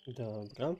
Dobra.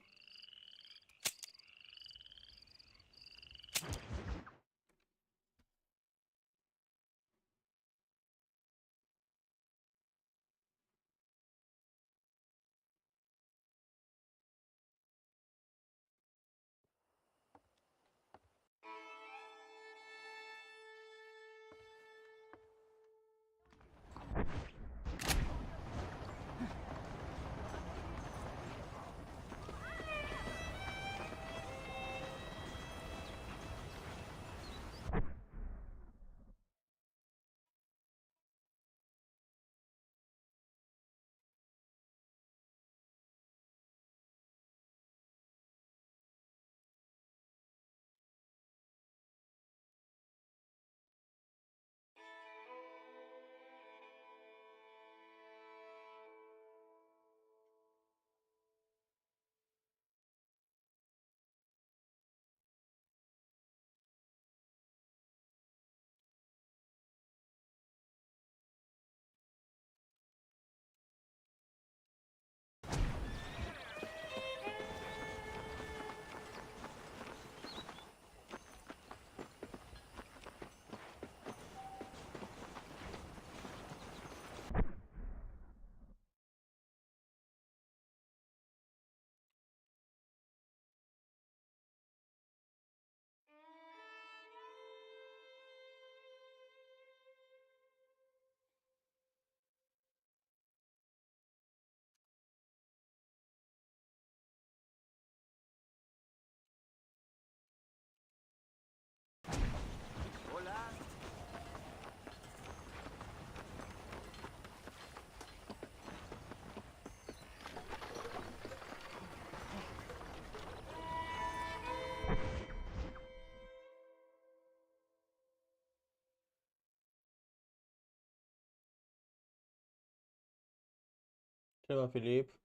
Siema Filip.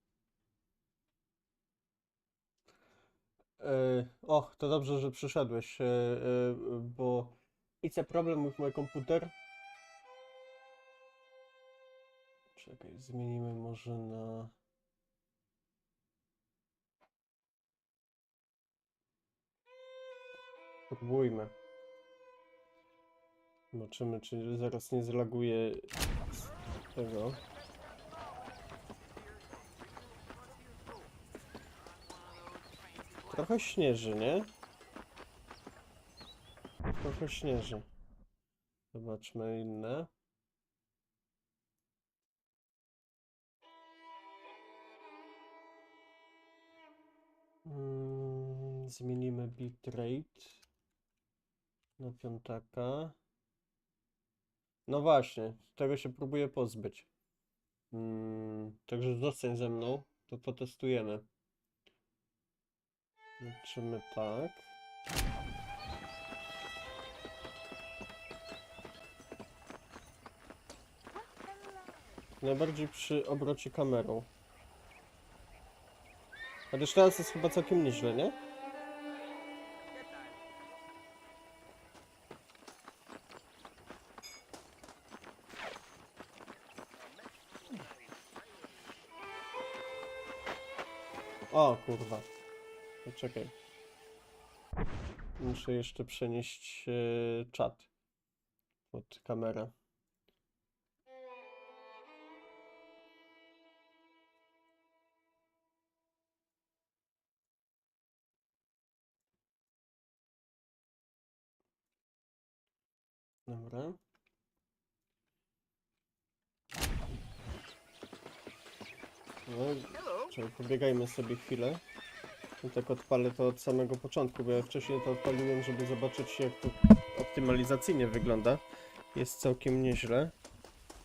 Och, to dobrze, że przyszedłeś, bo it's a problem with my computer. Czekaj, zmienimy może na... Spróbujmy. Zobaczymy, czy zaraz nie zlaguje z tego. Trochę śnieży, nie? Trochę śnieży. Zobaczmy inne. Zmienimy bitrate na piątaka. No właśnie, tego się próbuję pozbyć. Także zostań ze mną, to potestujemy. Zobaczymy tak. Najbardziej przy obrocie kamerą. A też teraz jest chyba całkiem nieźle, nie? O kurwa. Poczekaj. Muszę jeszcze przenieść czat pod kamerę. Dobra. No, czekaj, pobiegajmy sobie chwilę. I tak odpalę to od samego początku, bo ja wcześniej to odpaliłem, żeby zobaczyć, jak to optymalizacyjnie wygląda. Jest całkiem nieźle.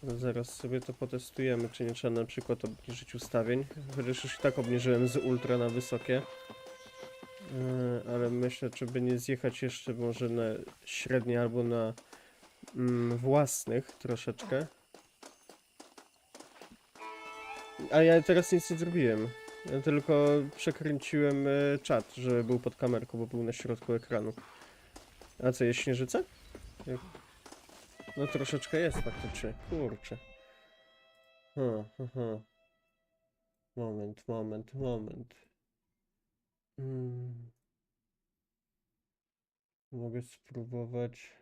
Zaraz sobie to potestujemy, czy nie trzeba na przykład obniżyć ustawień. Chociaż już i tak obniżyłem z ultra na wysokie. Ale myślę, czy by nie zjechać jeszcze może na średnie albo na własnych troszeczkę. A ja teraz nic nie zrobiłem. Ja tylko przekręciłem czat, żeby był pod kamerką, bo był na środku ekranu. A co, jest śnieżyca? No troszeczkę jest faktycznie. Kurczę. Ha. Moment. Mogę spróbować.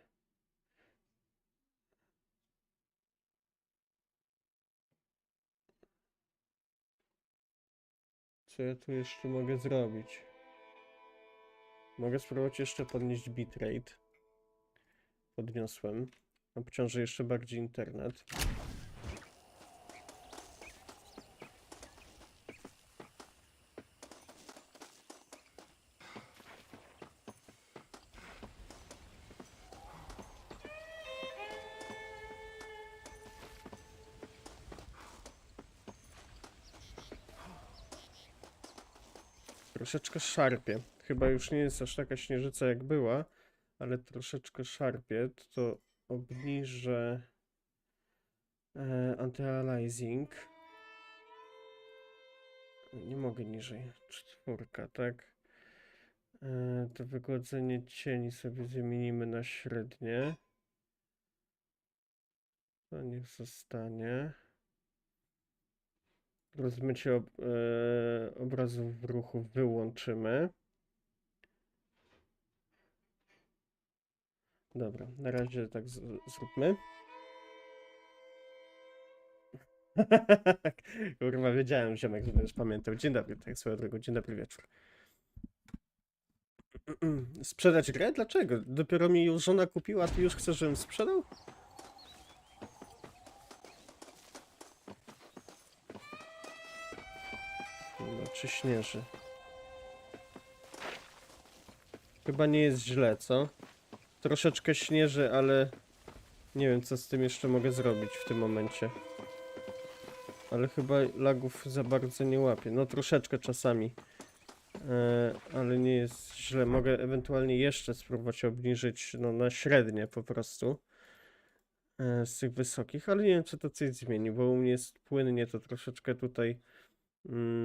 Co ja tu jeszcze mogę zrobić? Mogę spróbować jeszcze podnieść bitrate. Podniosłem. Obciążę jeszcze bardziej internet. Troszeczkę szarpie. Chyba już nie jest aż taka śnieżyca jak była, ale troszeczkę szarpie. To obniżę anti-aliasing. Nie mogę niżej. 4, tak? To wygładzenie cieni sobie zamienimy na średnie. To niech zostanie. Rozmycie obrazów w ruchu wyłączymy. Dobra, na razie tak zróbmy. Kurwa, wiedziałem, że ziomek będziesz pamiętał. Dzień dobry, tak swoją drogą, dzień dobry wieczór. Sprzedać grę? Dlaczego? Dopiero mi już żona kupiła, a ty już chcesz, żebym sprzedał? No, czy śnieży? Chyba nie jest źle, co? Troszeczkę śnieży, ale nie wiem, co z tym jeszcze mogę zrobić w tym momencie. Ale chyba lagów za bardzo nie łapię. No troszeczkę czasami. Ale nie jest źle. Mogę ewentualnie jeszcze spróbować obniżyć na średnie po prostu. Z tych wysokich, ale nie wiem, czy to coś zmieni, bo u mnie jest płynnie, to troszeczkę tutaj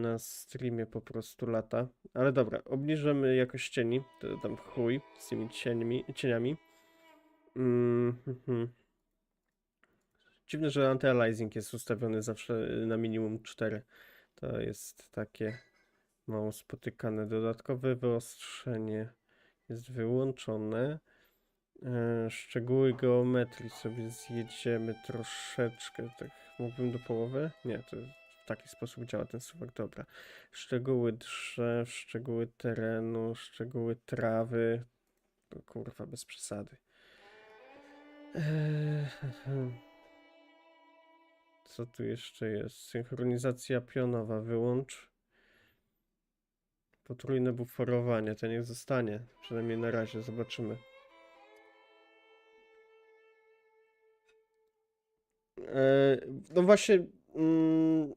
na streamie po prostu lata. Ale dobra, obniżymy jakość cieni. To tam chuj z tymi cieniami. Dziwne, że anti-aliasing jest ustawiony zawsze na minimum 4. To jest takie mało spotykane. Dodatkowe wyostrzenie jest wyłączone. Szczegóły geometrii sobie zjedziemy troszeczkę. Tak mógłbym do połowy? Nie, to w taki sposób działa ten suwak. Dobra. Szczegóły drzew, szczegóły terenu, szczegóły trawy. O, kurwa, bez przesady. Co tu jeszcze jest? Synchronizacja pionowa wyłącz. Potrójne buforowanie, to niech zostanie. Przynajmniej na razie, zobaczymy. No właśnie,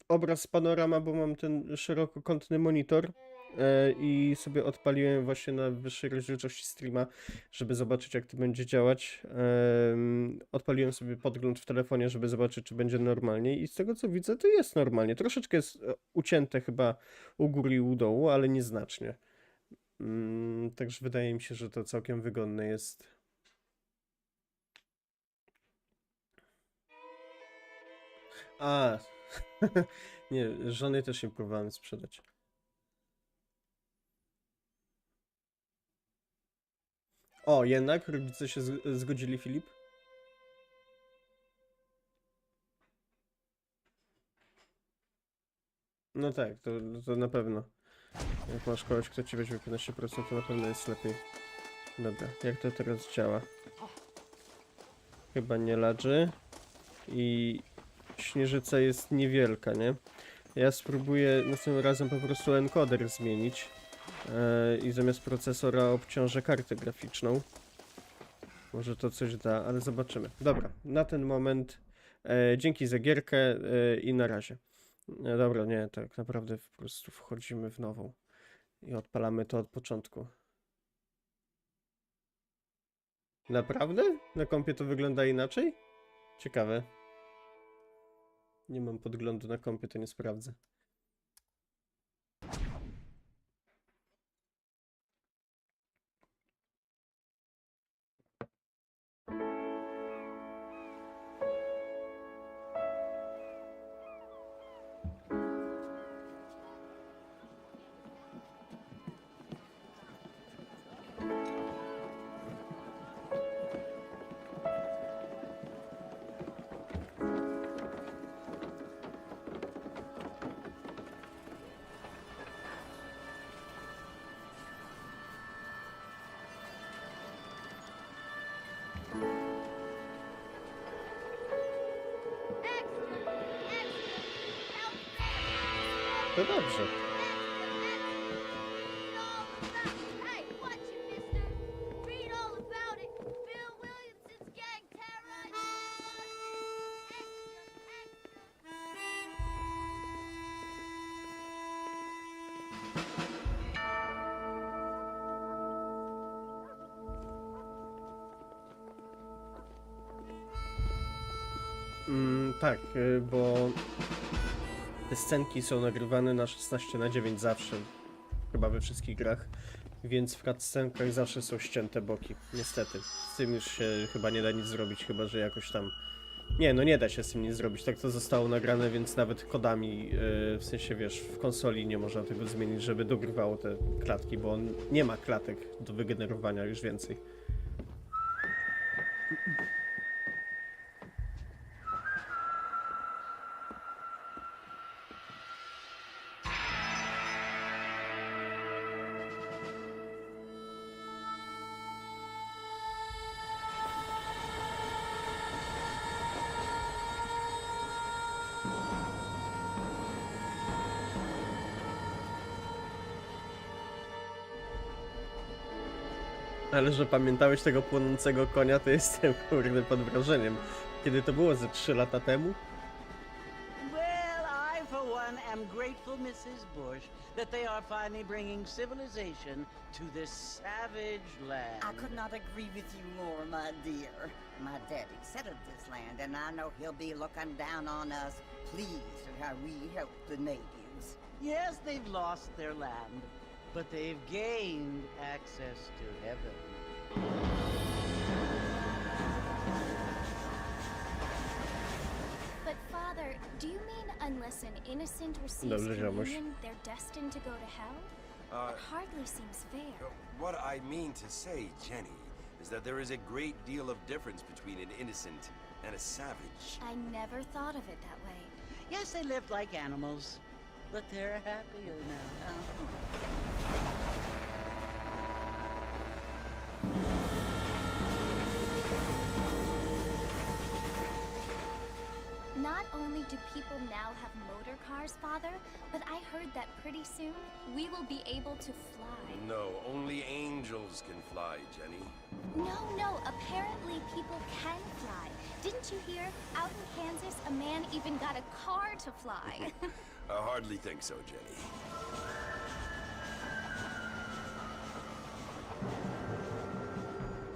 obraz panorama, bo mam ten szerokokątny monitor i sobie odpaliłem właśnie na wyższej rozdzielczości streama, żeby zobaczyć, jak to będzie działać. Odpaliłem sobie podgląd w telefonie, żeby zobaczyć, czy będzie normalnie i z tego, co widzę, to jest normalnie. Troszeczkę jest ucięte chyba u góry i u dołu, ale nieznacznie. Także wydaje mi się, że to całkiem wygodne jest. A, nie, żony też nie próbowałem sprzedać. O, jednak rodzice się zgodzili, Filip? No tak, to na pewno. Jak masz kogoś, kto ci weźmie 15%, to na pewno jest lepiej. Dobra, jak to teraz działa? Chyba nie ladży. I śnieżyca jest niewielka, nie? Ja spróbuję następnym razem po prostu encoder zmienić. I zamiast procesora obciążę kartę graficzną. Może to coś da, ale zobaczymy. Dobra, na ten moment dzięki za gierkę i na razie. Dobra, nie, tak naprawdę po prostu wchodzimy w nową. I odpalamy to od początku. Naprawdę? Na kompie to wygląda inaczej? Ciekawe. Nie mam podglądu na kompie, to nie sprawdzę. To dobrze. Tak, bo te scenki są nagrywane na 16:9 zawsze, chyba we wszystkich grach, więc w cutscenkach zawsze są ścięte boki, niestety. Z tym już się chyba nie da nic zrobić, chyba że jakoś tam... Nie, no nie da się z tym nic zrobić, tak to zostało nagrane, więc nawet kodami, w sensie wiesz, w konsoli nie można tego zmienić, żeby dogrywało te klatki, bo on nie ma klatek do wygenerowania już więcej. Ale że pamiętałeś tego płonącego konia, to jestem kurde pod wrażeniem. Kiedy to było ze 3 lata temu? Well, I for one am grateful, Mrs. Bush, that they are finally bringing civilization to this savage land. I could not agree with you more, my dear. My daddy settled this land, and I know he'll be looking down on us, pleased at how we helped the natives. Yes, they've lost their land, but they've gained access to heaven. But Father, do you mean unless an innocent receives communion, they're destined to go to hell? That hardly seems fair. What I mean to say, Jenny, is that there is a great deal of difference between an innocent and a savage. I never thought of it that way. Yes, they lived like animals, but they're happier now. Not only do people now have motor cars, Father, but I heard that pretty soon we will be able to fly. No, only angels can fly, Jenny. No, apparently people can fly. Didn't you hear? Out in Kansas, a man even got a car to fly. I hardly think so, Jenny.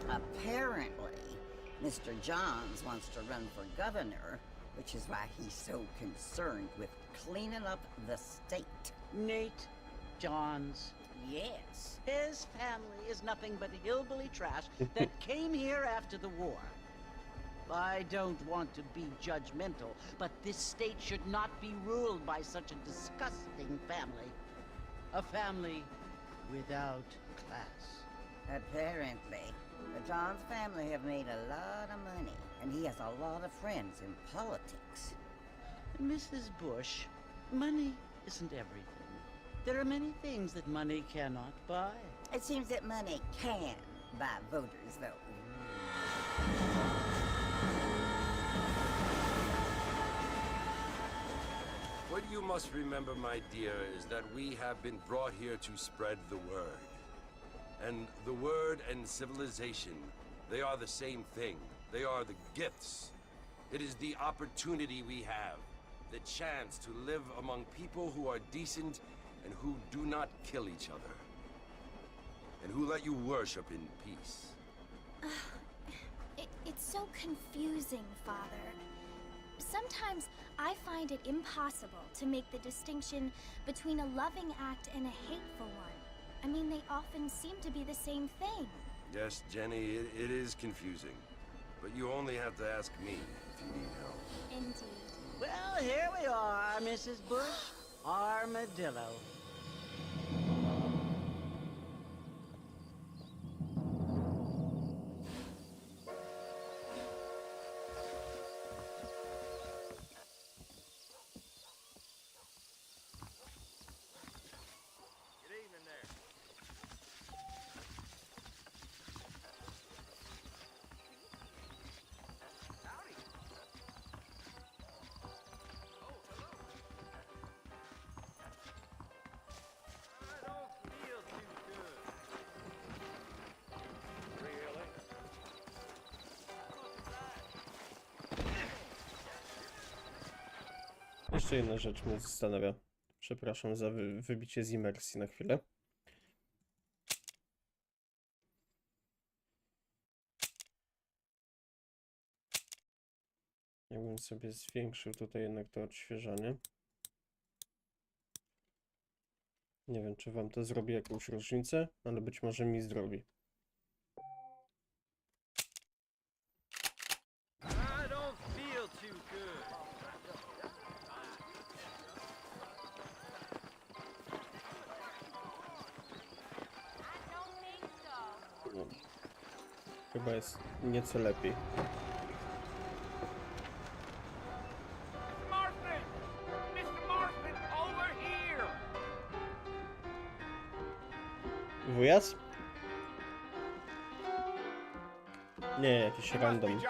Apparently, Mr. Johns wants to run for governor, which is why he's so concerned with cleaning up the state. Nate Johns. Yes. His family is nothing but hillbilly trash that came here after the war. I don't want to be judgmental, but this state should not be ruled by such a disgusting family. A family without class. Apparently, the Johns family have made a lot of money, and he has a lot of friends in politics. Mrs. Bush, money isn't everything. There are many things that money cannot buy. It seems that money can buy voters, though. What you must remember, my dear, is that we have been brought here to spread the word. And the word and civilization, they are the same thing. They are the gifts. It is the opportunity we have, the chance to live among people who are decent and who do not kill each other, and who let you worship in peace. It's so confusing, Father. Sometimes I find it impossible to make the distinction between a loving act and a hateful one. I mean, they often seem to be the same thing. Yes, Jenny, it is confusing. But you only have to ask me if you need help. Indeed. Well, here we are, Mrs. Bush. Armadillo. Jeszcze jedna rzecz mnie zastanawia. Przepraszam za wybicie z imersji na chwilę. Jakbym sobie zwiększył tutaj jednak to odświeżanie. Nie wiem, czy wam to zrobi jakąś różnicę, ale być może mi zrobi. No, chyba jest nieco lepiej. Wujas? Nie, jakiś random.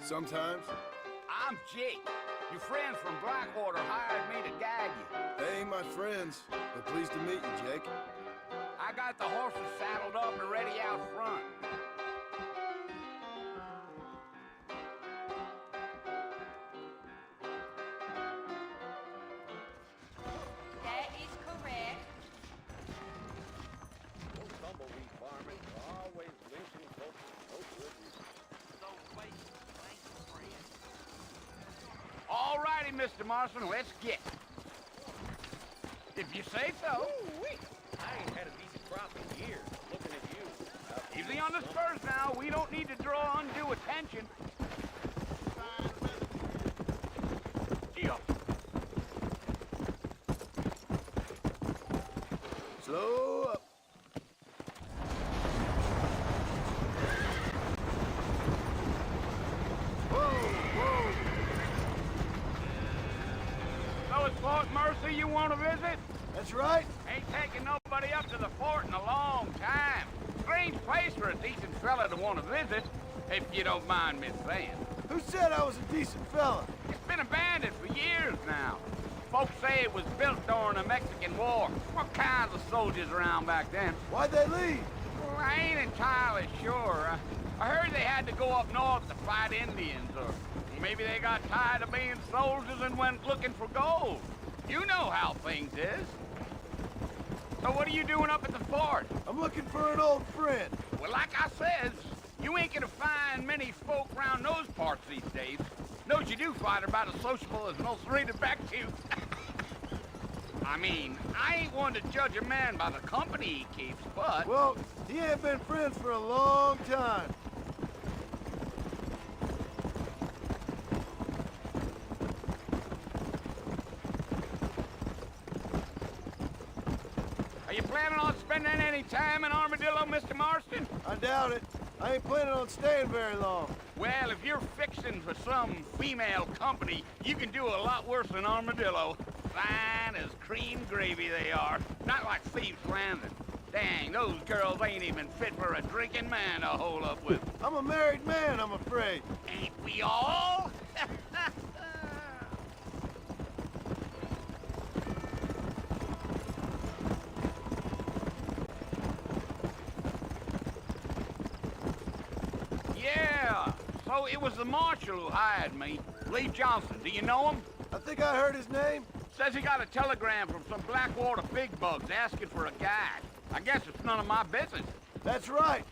Sometimes. I'm Jake. Your friends from Blackwater hired me to guide you. They ain't my friends, but pleased to meet you, Jake. I got the horses saddled up and ready out front. That is correct. Those tumbleweed farmers are always lynching folks for no good reason. So wait, thanks, friend. All righty, Mr. Marston, let's get. If you say so. I ain't had a decent crop in years. Looking at you. Easy on the spurs now. We don't need to draw undue attention. Gee up. Slow up. So it's Fort Mercy you want to visit? That's right. Ain't taking nobody up to the fort in a long time. Strange place for a decent fella to want to visit, if you don't mind me saying. Who said I was a decent fella? It's been abandoned for years now. Folks say it was built during the Mexican War. What kinds of soldiers around back then? Why'd they leave? Well, I ain't entirely sure. I heard they had to go up north to fight Indians, or maybe they got tired of being soldiers and went looking for gold. You know how things is. So what are you doing up at the fort? I'm looking for an old friend. Well, like I says, you ain't gonna find many folk round those parts these days. Those you do find are about as sociable as most rated back to. I mean, I ain't one to judge a man by the company he keeps, but... Well, he ain't been friends for a long time. Are you planning on spending any time in Armadillo, Mr. Marston? I doubt it. I ain't planning on staying very long. Well, if you're fixing for some female company, you can do a lot worse than Armadillo. Fine as cream gravy they are. Not like Thieves' Landing. Dang, those girls ain't even fit for a drinking man to hole up with. I'm a married man, I'm afraid. Ain't we all? Yeah, so it was the marshal who hired me. Lee Johnson, do you know him? I think I heard his name. Says he got a telegram from some Blackwater big bugs asking for a guide. I guess it's none of my business. That's right.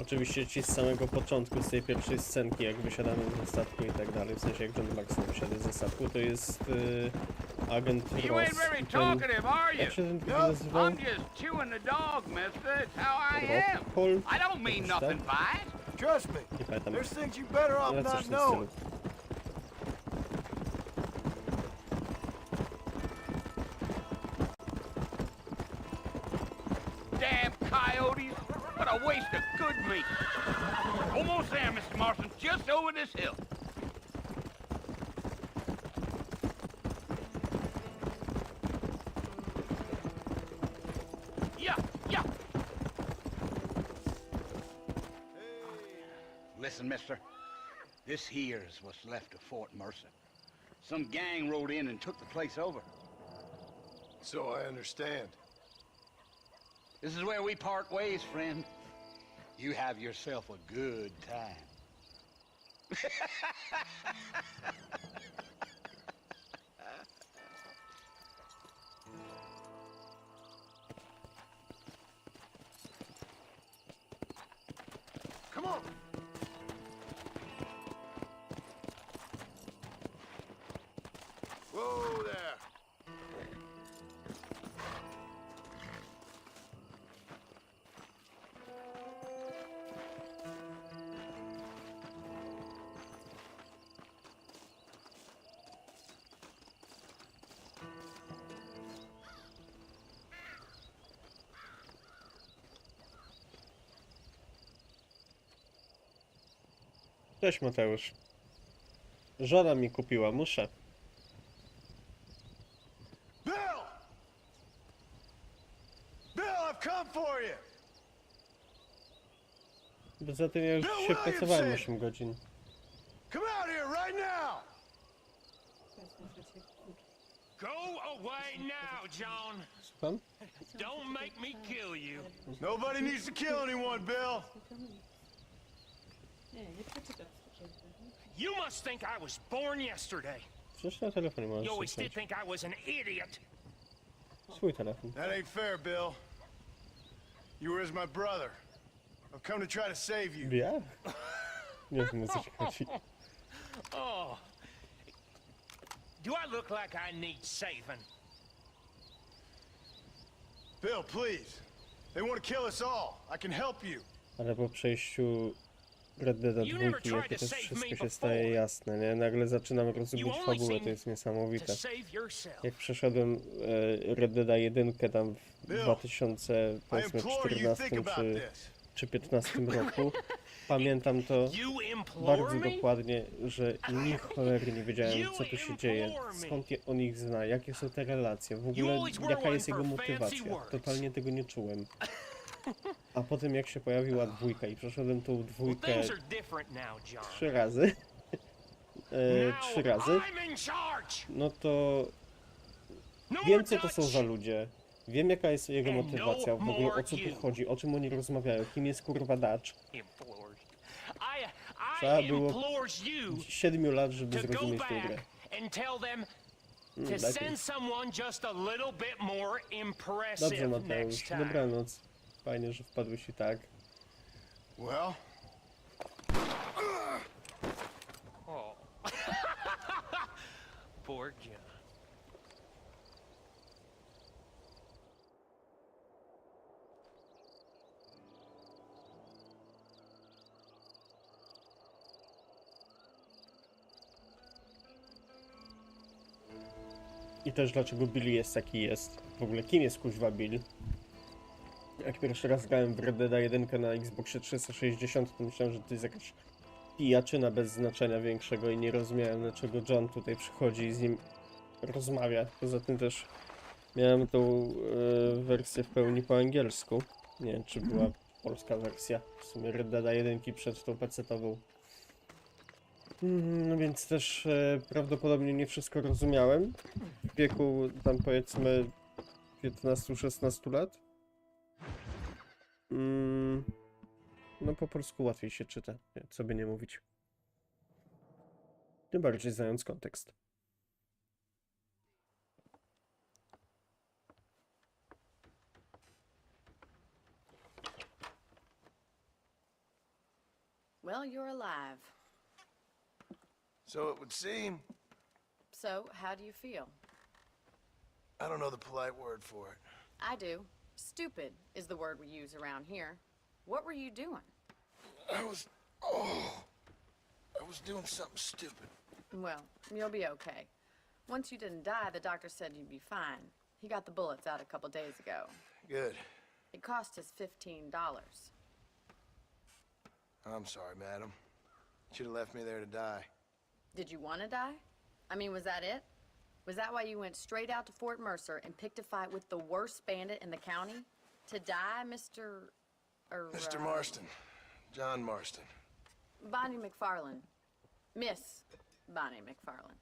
Oczywiście ci z samego początku, z tej pierwszej scenki, jak wysiadamy ze statku i tak dalej, w sensie jak John Max wysiada ze statku, to jest agent You Ross. ain't very I ten, talkative, are you? jak się ten typ nazywał? I'm just chewing the dog, mister. It's how I am. Paul? I don't mean nothing by it. Trust me. Nie pamiętam, There's things you better off ale not coś w tym knowing. stylu. Damn coyotes. What a waste of good meat. Almost there, Mr. Marston. Just over this hill. Yeah, yeah. Listen, mister. This here's what's left of Fort Mercer. Some gang rode in and took the place over. So I understand. This is where we part ways, friend. You have yourself a good time. Come on. Whoa there. Cześć Mateusz. Żona mi kupiła, muszę. Bill! Bill, I've come for you. Poza tym ja już się pracowałem 8 godzin. Come out here right now. Go away now, John. Słucham? Don't make me kill you. Nobody needs to kill anyone, Bill. You must think I was born yesterday. Przecież na telefonie You możesz always did słuchać. think I was an idiot. Swój telefon. That ain't fair, Bill. You were as my brother. I've come to try to save you. Ja? Nie wiem, o co ci chodzi. Oh. Do I look like I need saving? Bill, please. They want to kill us all. I can help you. Ale po przejściu Red Deada 2, jakie też wszystko się staje jasne, nie? Nagle zaczynam rozumieć fabułę, to jest To niesamowite. save yourself. Jak przeszedłem Red Deada 1 tam w Bill, 2014 think about czy this. 15 roku, pamiętam to You implore bardzo me? dokładnie, że ni cholery nie wiedziałem, co tu się dzieje, skąd on ich zna, jakie są te relacje, w ogóle jaka jest jego motywacja. Totalnie tego nie czułem. A potem jak się pojawiła dwójka i przeszedłem tą Well, dwójkę things are different now, John. 3 razy, Now 3 razy, I'm in charge. no to No wiem, more co to są Dutch. za ludzie. Wiem, jaka jest jego And motywacja, w no ogóle o more co tu you. chodzi, o czym oni rozmawiają, kim jest kurwa Dutch. Implores. Trzeba I było implores you 7 lat, żeby to go zrozumieć tę grę. back and tell them to lepiej. send someone just a little bit more Dobrze, impressive next Mateusz, time. dobranoc. Fajnie, że wpadłeś i tak. Well, Oh. Poor John. I też dlaczego Billy jest taki jest. W ogóle kim jest kuźwa Bill? Jak pierwszy raz grałem w Red Dead 1 na Xboxie 360, to myślałem, że to jest jakaś pijaczyna bez znaczenia większego i nie rozumiałem, dlaczego John tutaj przychodzi i z nim rozmawia. Poza tym też miałem tą wersję w pełni po angielsku. Nie wiem, czy była polska wersja. W sumie Red Dead 1 przed tą pecetową. No więc też prawdopodobnie nie wszystko rozumiałem. W wieku tam powiedzmy 15-16 lat. No po polsku łatwiej się czyta, co by nie mówić. Tym bardziej znając kontekst. Well, you're alive. So it would seem. So, how do you feel? I don't know the polite word for it. I do. Stupid is the word we use around here. What were you doing? I was doing something stupid. Well, you'll be okay. Once you didn't die, the doctor said you'd be fine. He got the bullets out a couple days ago. Good. It cost us $15. I'm sorry, madam. Should have left me there to die. Did you want to die? I mean, was that it? Was that why you went straight out to Fort Mercer and picked a fight with the worst bandit in the county? To die, Mr. Mr. Marston. John Marston. Bonnie McFarlane. Miss Bonnie McFarlane.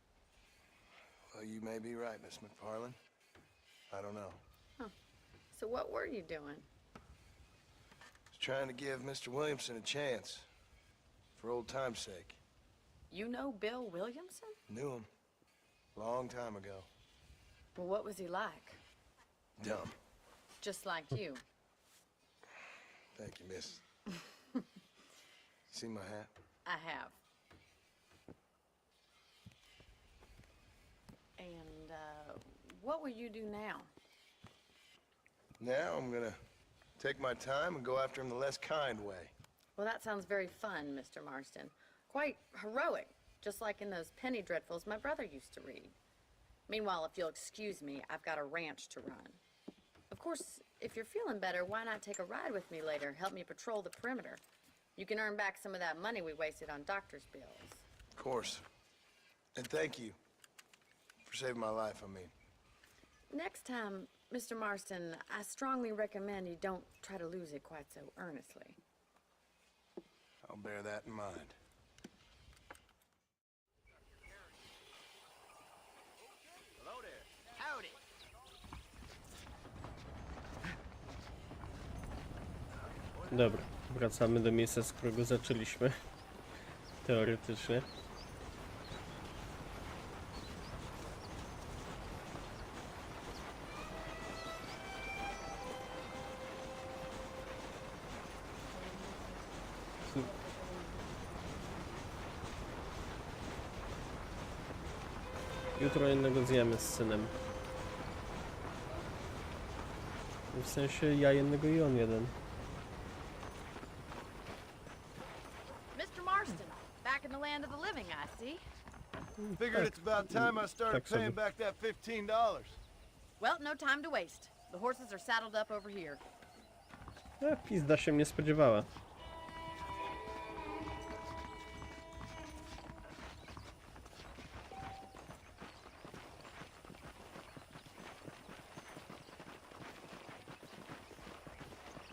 Well, you may be right, Miss McFarlane. I don't know. Huh. So what were you doing? Was trying to give Mr. Williamson a chance. For old time's sake. You know Bill Williamson? Knew him. Long time ago. Well, what was he like? Dumb. Just like you. Thank you, miss. See my hat? I have. And, what will you do now? Now I'm gonna take my time and go after him the less kind way. Well, that sounds very fun, Mr. Marston. Quite heroic, just like in those penny dreadfuls my brother used to read. Meanwhile, if you'll excuse me, I've got a ranch to run. Of course, if you're feeling better, why not take a ride with me later? Help me patrol the perimeter. You can earn back some of that money we wasted on doctor's bills. Of course. And thank you for saving my life, I mean. Next time, Mr. Marston, I strongly recommend you don't try to lose it quite so earnestly. I'll bear that in mind. Hello there. Howdy. Dobra, wracamy do miejsca, z którego zaczęliśmy. Teoretycznie. Jutro jednego zjemy z synem. W sensie ja jednego i on jeden. Mr. Marston, back in the land of the living, I see. Figured it's about time I started Tak sobie. paying back that $15. Well, no time to waste. The horses are saddled up over here. Pizda się mnie spodziewała.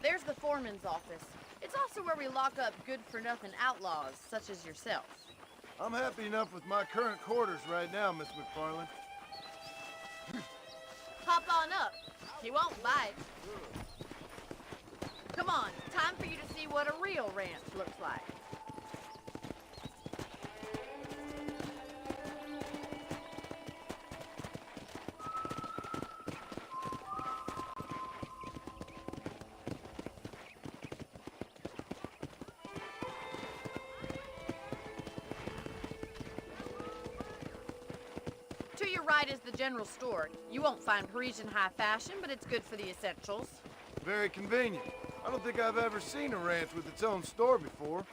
There's the foreman's office. It's also where we lock up good-for-nothing outlaws, such as yourself. I'm happy enough with my current quarters right now, Miss McFarlane. Hop on up. He won't bite. Come on, time for you to see what a real ranch looks like. To your right is the general store. You won't find Parisian high fashion, but it's good for the essentials. Very convenient. I don't think I've ever seen a ranch with its own store before.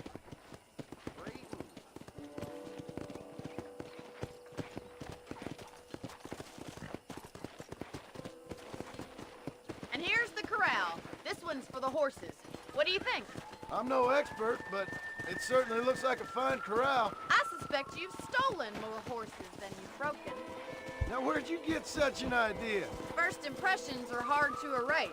And here's the corral. This one's for the horses. What do you think? I'm no expert, but it certainly looks like a fine corral. I suspect you've stolen more horses than you've broken. Now, where'd you get such an idea? First impressions are hard to erase.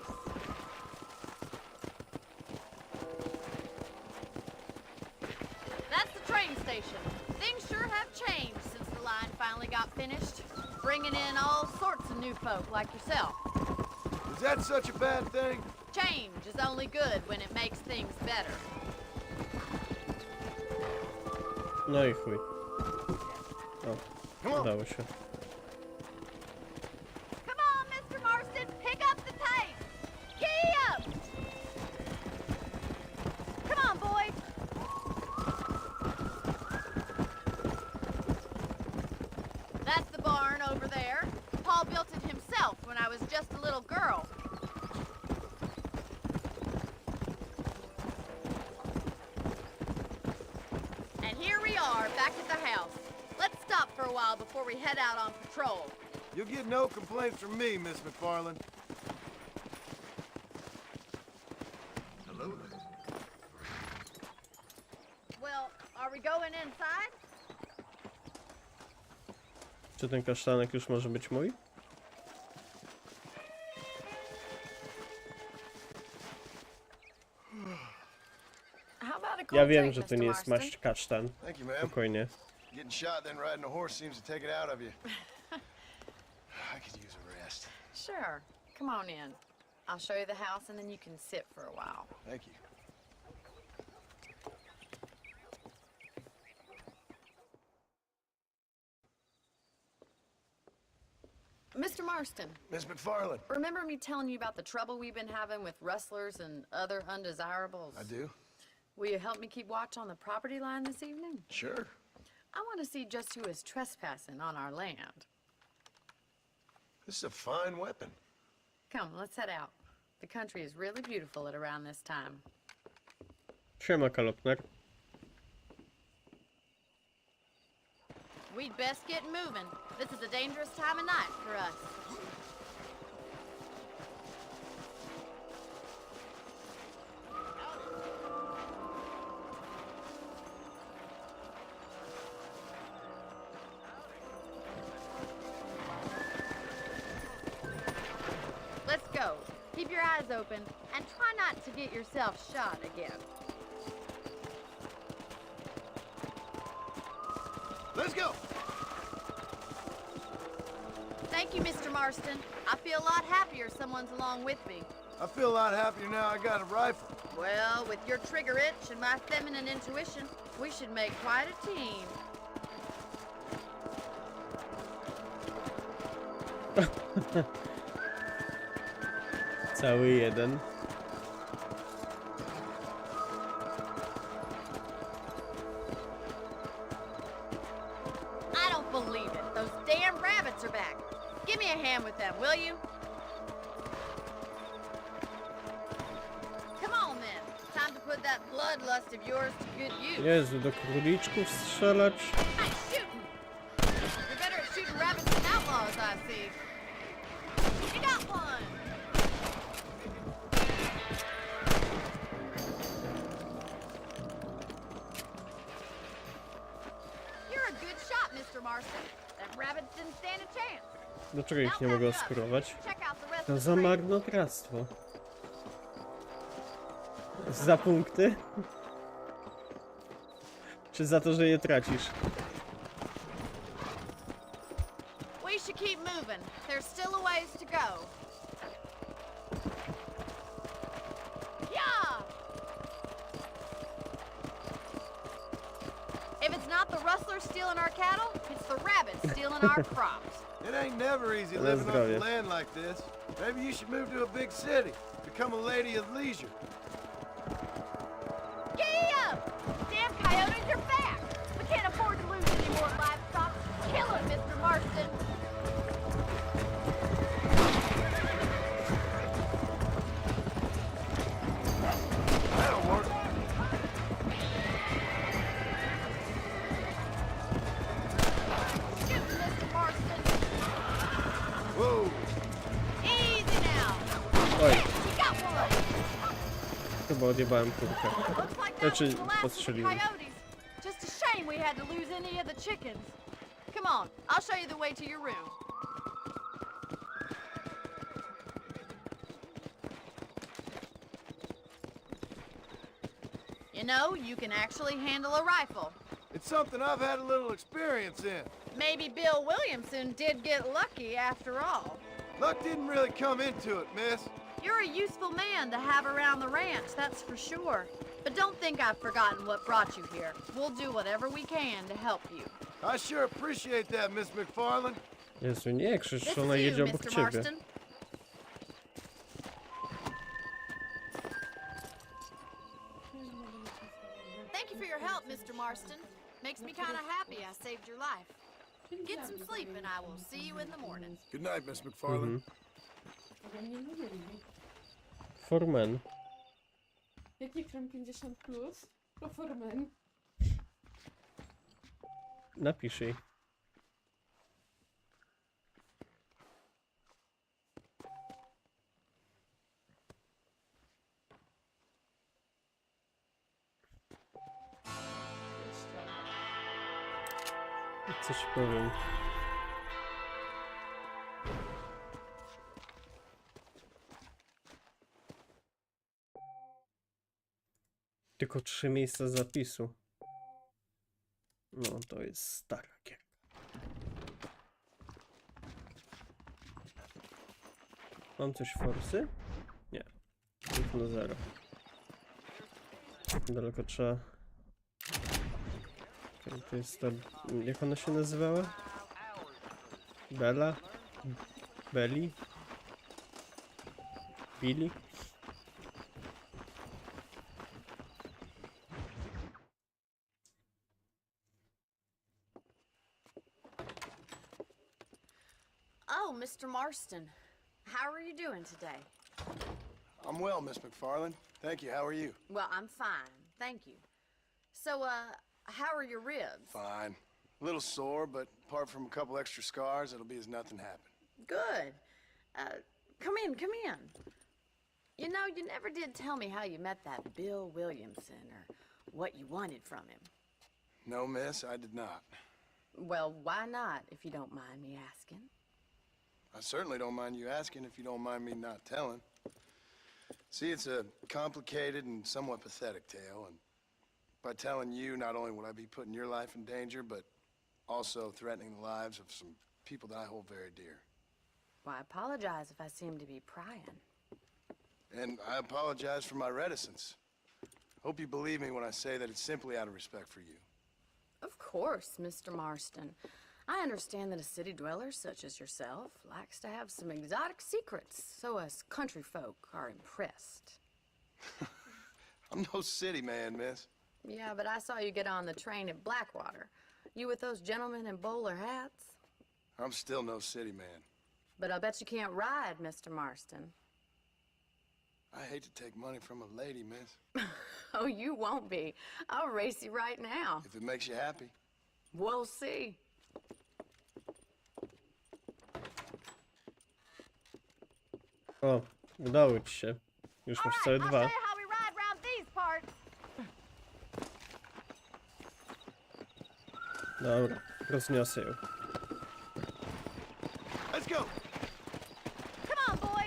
That's the train station. Things sure have changed since the line finally got finished, bringing in all sorts of new folk like yourself. Is that such a bad thing? Change is only good when it makes things better. No i chuj. O, Come on. udało się. Come on, Mr. Marston, pick up the pace. Giddy up! Come on, boys. here we are, back at the house. Let's stop for a while before we head out on patrol. You'll get no complaints from me, Miss McFarland. Hello there. Well, are we going inside? Czy ten kasztanek już może być mój? How about a Ja cold wiem, drink, że to Mr. nie jest Marston? maść kasztan. Thank you, ma'am. Spokojnie. Getting shot then riding a horse seems to take it out of you. I could use a rest. Sure. Come on in. I'll show you the house and then you can sit for a while. Thank you. Mr. Marston, Miss McFarland. remember me telling you about the trouble we've been having with rustlers and other undesirables? I do. Will you help me keep watch on the property line this evening? Sure. I want to see just who is trespassing on our land. This is a fine weapon. Come, let's head out. The country is really beautiful at around this time. Siema, Kalopner. We'd best get moving. This is a dangerous time of night for us. Let's go. Keep your eyes open and try not to get yourself shot again. Let's go. Thank you, Mr. Marston. I feel a lot happier someone's along with me. I feel a lot happier now I got a rifle. Well, with your trigger itch and my feminine intuition, we should make quite a team. Cały jeden. I don't believe it. Those damn rabbits are back. Give me a hand with them, will you? Come on, then. Time to put that bloodlust of yours to good use. Jezu, do króliczków strzelać. Nice shooting. You're better at shooting rabbits than outlaws, I see. You got one. You're a good shot, Mr. Marston. Them rabbits didn't stand a chance. Dlaczego ich nie mogę oskurować? Check out the rest To of za the crate. marnotrawstwo. Za punkty? Czy za to, że je tracisz? We should keep moving. There's still a ways to go. Yeah! If it's not the rustlers stealing our cattle, it's the rabbits stealing our crops. It ain't never easy Let's living go, off the yeah. land like this. Maybe you should move to a big city. Become a lady of leisure. Giddy up! Damn coyotes are back! We can't afford to lose any more livestock. Kill them, Mr. Marston! That'll work. Shoot, Mr. Marston! Whoa. Easy now! Oj, You got one! chyba odjebałem kurkę. Looks like that Znaczy, was the last of the postrzeliłem. coyotes. Just a shame we had to lose any of the chickens. Come on, I'll show you the way to your room. You know, you can actually handle a rifle. It's something I've had a little experience in. Maybe Bill Williamson did get lucky after all. Luck didn't really come into it, miss. You're a useful man to have around the ranch, that's for sure. But don't think I've forgotten what brought you here. We'll do whatever we can to help you. I sure appreciate that, Miss McFarland. Jezu, nie krzycz, This ona is jedzie you, obok Mr. ciebie. Marston. Thank you for your help, Mr. Marston. Makes me kind of happy I saved your life. Get some sleep and I will see you in the morning. Good night, Miss McFarland. For men. Jaki krom 50+? To for men. napisz jej. Coś powiem. Tylko 3 miejsca zapisu. No to jest stara gierka. Mam coś forsy? Nie. Tylko 0. Daleko trzeba. Okay, to jest ta... Jak ona się nazywała? Bella? Belly? Billy? Oh, Mr. Marston. How are you doing today? I'm well, Miss McFarland. Thank you. How are you? Well, I'm fine, thank you. So, how are your ribs? Fine. A little sore, but apart from a couple extra scars, it'll be as nothing happened. Good. Come in, come in. You know, you never did tell me how you met that Bill Williamson or what you wanted from him. No, miss, I did not. Well, why not, if you don't mind me asking? I certainly don't mind you asking if you don't mind me not telling. See, it's a complicated and somewhat pathetic tale, and by telling you, not only would I be putting your life in danger, but also threatening the lives of some people that I hold very dear. Well, I apologize if I seem to be prying. And I apologize for my reticence. Hope you believe me when I say that it's simply out of respect for you. Of course, Mr. Marston. I understand that a city dweller such as yourself likes to have some exotic secrets, so us country folk are impressed. I'm no city man, miss. Yeah, but I saw you get on the train at Blackwater. You with those gentlemen in bowler hats? I'm still no city man. But I bet you can't ride, Mr. Marston. I hate to take money from a lady, miss. Oh, you won't be. I'll race you right now. If it makes you happy. We'll see. O, udało ci się. Już masz całe 2. how we ride round these parts. Dobra, rozniosę ją. Let's go! Come on, boy.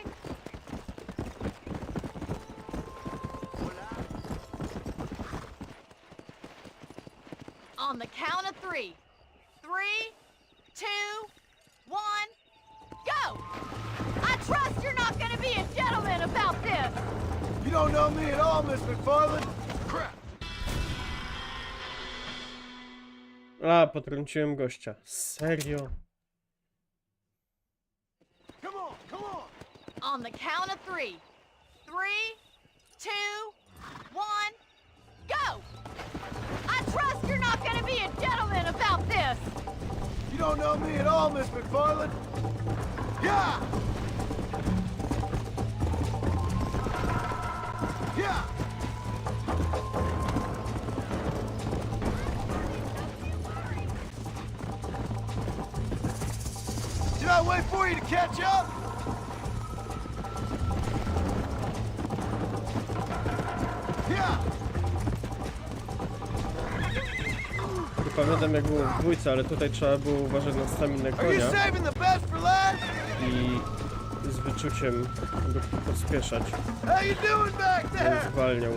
On the count of 3. 3, 2, 1, go! I trust you're not gonna be a gentleman about this! You don't know me at all, Miss McFarland. Crap! A, potrąciłem gościa. Serio? Come on, come on! On the count of 3. 3, 2, 1, go! I trust you're not gonna be a gentleman about this! You don't know me at all, Miss McFarland. Yeah! Yeah! Did I wait for you to catch up? Yeah! Nie pamiętam jak było w 2, ale tutaj trzeba było uważać na staminę Are you konia saving the best for last? i z wyczuciem go pospieszać. How you doing back On there? zwalniał.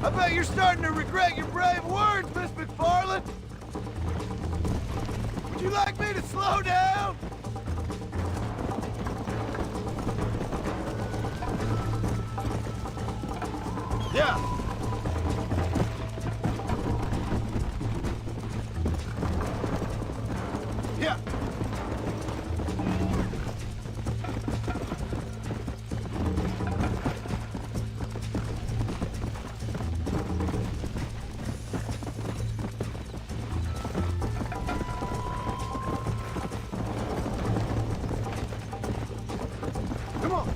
I bet you're starting to regret your brave words, Miss McFarland. Would you like me to slow down? Yeah. Yeah. Come on.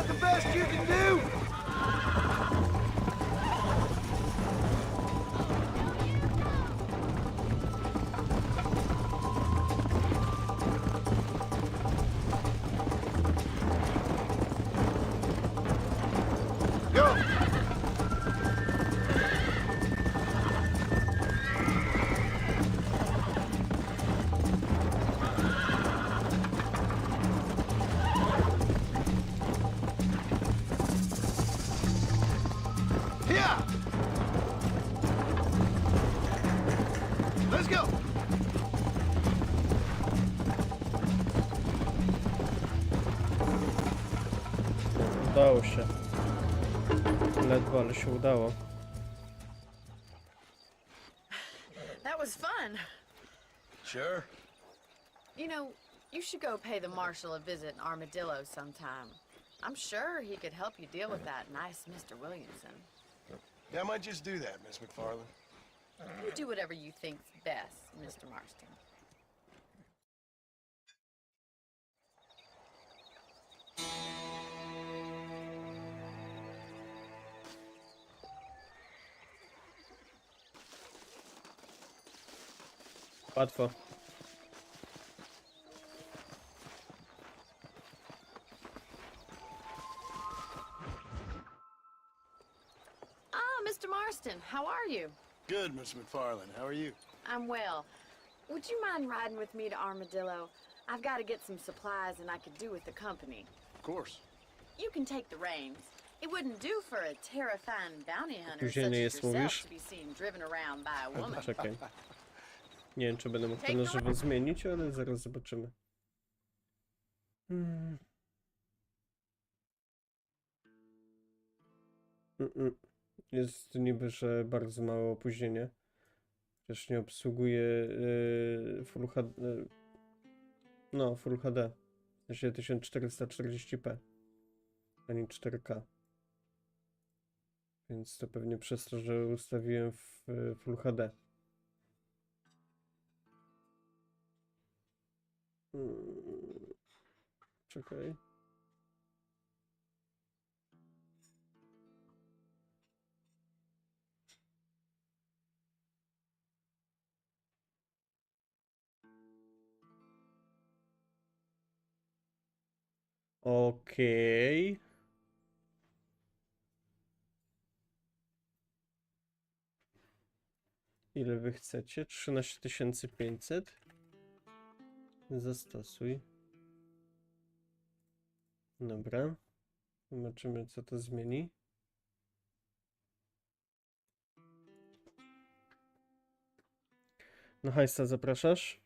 the best you can do? Go! Yeah! Let's go! Udało się. Ledwo, ale się udało. That was fun. Sure. You know, you should go pay the marshal a visit in Armadillo sometime. I'm sure he could help you deal with that nice Mr. Williamson. Yeah, I might just do that, Miss McFarland. You do whatever you think's best, Mr. Marston. Łatwo. Ah, Mr. Marston, how are you? Good, Miss McFarland. How are you? I'm well. Would you mind riding with me to Armadillo? I've got to get some supplies and I could do with the company. Of course. You can take the reins. It wouldn't do for a terrifying bounty hunter such Opóźnienie as jest, yourself mówisz? to be seen driven around by a woman. Czekaj. Nie wiem, czy będę mógł to na żywo zmienić, ale zaraz zobaczymy. Jest niby, że bardzo małe opóźnienie. Przecież nie obsługuje Full HD. No, Full HD. W sensie 1440p. Ani 4K. Więc to pewnie przez to, że ustawiłem w Full HD. Czekaj. Okej. Ile wy chcecie? 13500. Zastosuj. Dobra. Zobaczymy, co to zmieni. Na hajsta zapraszasz?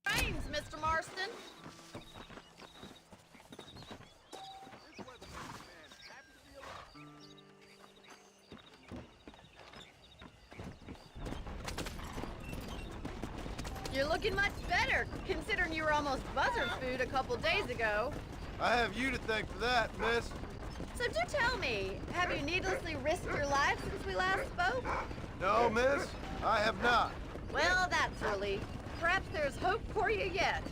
Reins, Mr. Marston. You're looking much better, considering you were almost buzzard food a couple days ago. I have you to thank for that, miss. So do tell me, have you needlessly risked your life since we last spoke? No, miss, I have not. Well, that's a relief. Perhaps there's hope for you yet.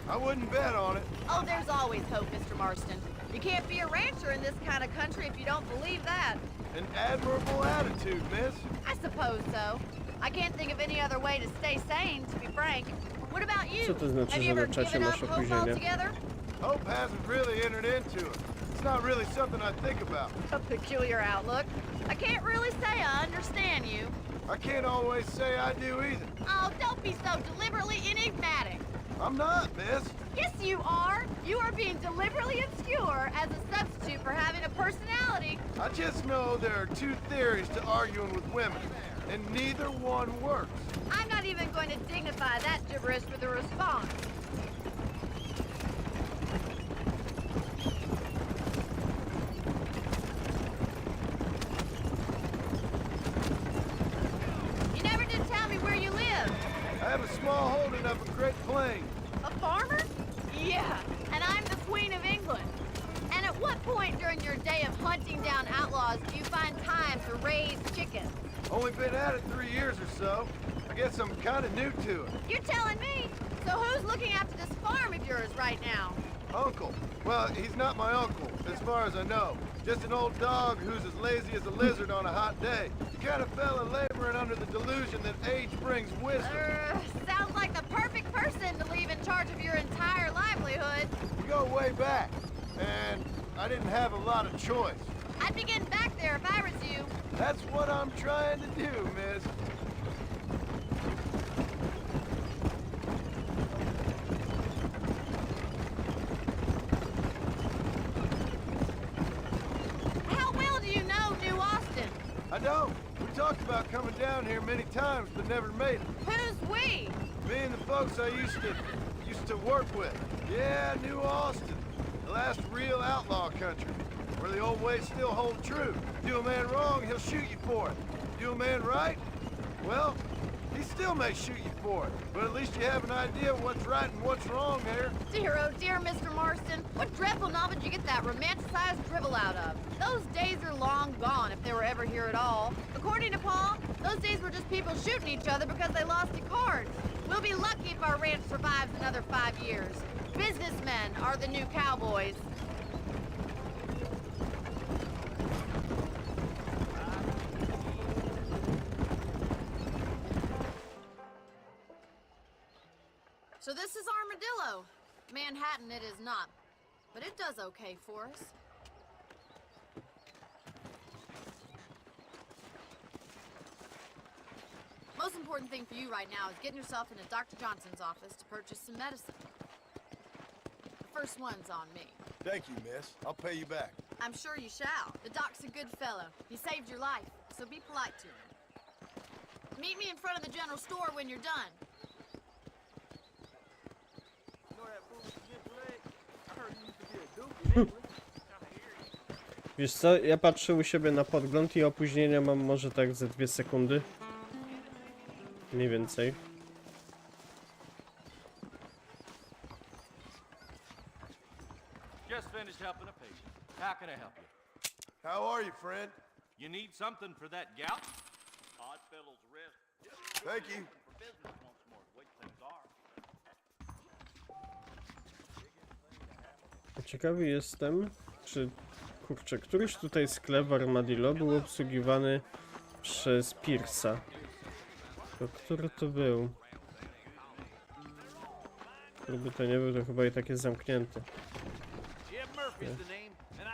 I wouldn't bet on it. Oh, there's always hope, Mr. Marston. You can't be a rancher in this kind of country if you don't believe that. An admirable attitude, miss. I suppose so. I can't think of any other way to stay sane, to be frank. What about you? Co to znaczy, Have you że ever na czacie given up masz hope opóźnienie? altogether? Hope hasn't really entered into it. It's not really something I think about. A peculiar outlook. I can't really say I understand you. I can't always say I do either. Oh, don't be so deliberately enigmatic. I'm not, miss. Yes, you are. You are being deliberately obscure as a substitute for having a personality. I just know there are two theories to arguing with women, and neither one works. I'm not even going to dignify that gibberish with a response. You never did tell me where you live. I have a small holding up in Great Plains. A farmer? Yeah, and I'm the Queen of England. And at At what point during your day of hunting down outlaws do you find time to raise chickens? Only been at it 3 years or so. I guess I'm kind of new to it. You're telling me? So who's looking after this farm of yours right now? Uncle. Well, he's not my uncle, as far as I know. Just an old dog who's as lazy as a lizard on a hot day. The kind of fella laboring under the delusion that age brings wisdom. Sounds like the perfect person to leave in charge of your entire livelihood. We go way back, and I didn't have a lot of choice. I'd be getting back there if I was you. That's what I'm trying to do, miss. How well do you know New Austin? I don't. We talked about coming down here many times, but never made it. Who's we? Me and the folks I used to work with. Yeah, New Austin. The last real outlaw country. Where the old ways still hold true. Do a man wrong, he'll shoot you for it. Do a man right? Well, he still may shoot you for it. But at least you have an idea of what's right and what's wrong there. Dear, oh dear, Mr. Marston. What dreadful novel did you get that romanticized drivel out of? Those days are long gone, if they were ever here at all. According to Paul, those days were just people shooting each other because they lost at cards. We'll be lucky if our ranch survives another 5 years. Businessmen are the new cowboys. So this is Armadillo. Manhattan it is not, but it does okay for us. Most important thing for you right now is getting yourself into Dr. Johnson's office to purchase some medicine. The first one's on me. Thank you, miss. I'll pay you back. I'm sure you shall. The doc's a good fellow. He saved your life, so be polite to him. Meet me in front of the general store when you're done. Wiesz co, ja patrzę u siebie na podgląd i opóźnienia mam może tak ze 2 sekundy. Mniej więcej. Just finished helping a patient. How can I help you? How are you, friend? You need something for that gout? Odd fellow's wrist. Thank you. For business once more, the way things are. Ciekawy jestem, czy... Kurczę, któryś tutaj sklep Armadillo był obsługiwany przez Pierce'a. To który to był? Gdyby to nie był, to chyba i tak jest zamknięty. Nie.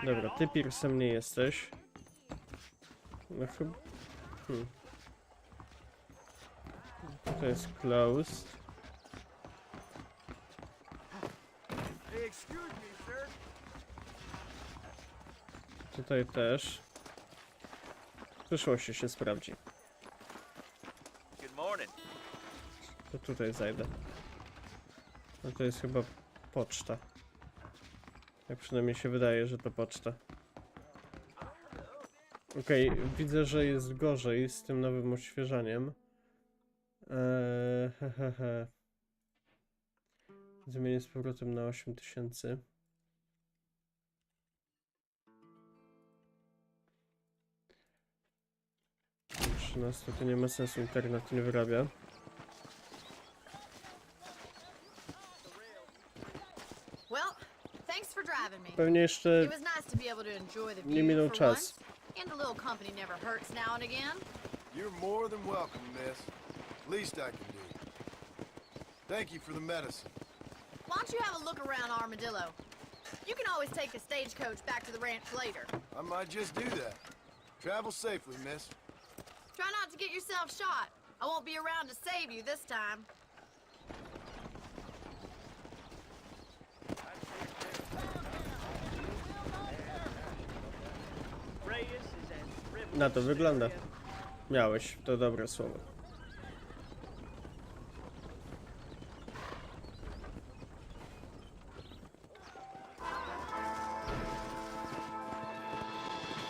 Dobra, ty Pierce'em nie jesteś. No chyba... To jest closed. Tutaj też. W przyszłości się sprawdzi. To tutaj zajdę. No to jest chyba poczta. Jak przynajmniej się wydaje, że to poczta. Okej, widzę, że jest gorzej z tym nowym odświeżaniem. Zmienię z powrotem na 8000. 13 to nie ma sensu, internet nie wyrabia. Pewnie jeszcze nie minął czas. You're more than welcome, miss. Least I can do. Thank you for the medicine. Why don't you have a look around Armadillo? You can always take the stagecoach back to the ranch later. I might just do that. Travel safely, miss. Try not to get yourself shot. I won't be around to save you this time. Na to wygląda. Miałeś, to dobre słowo.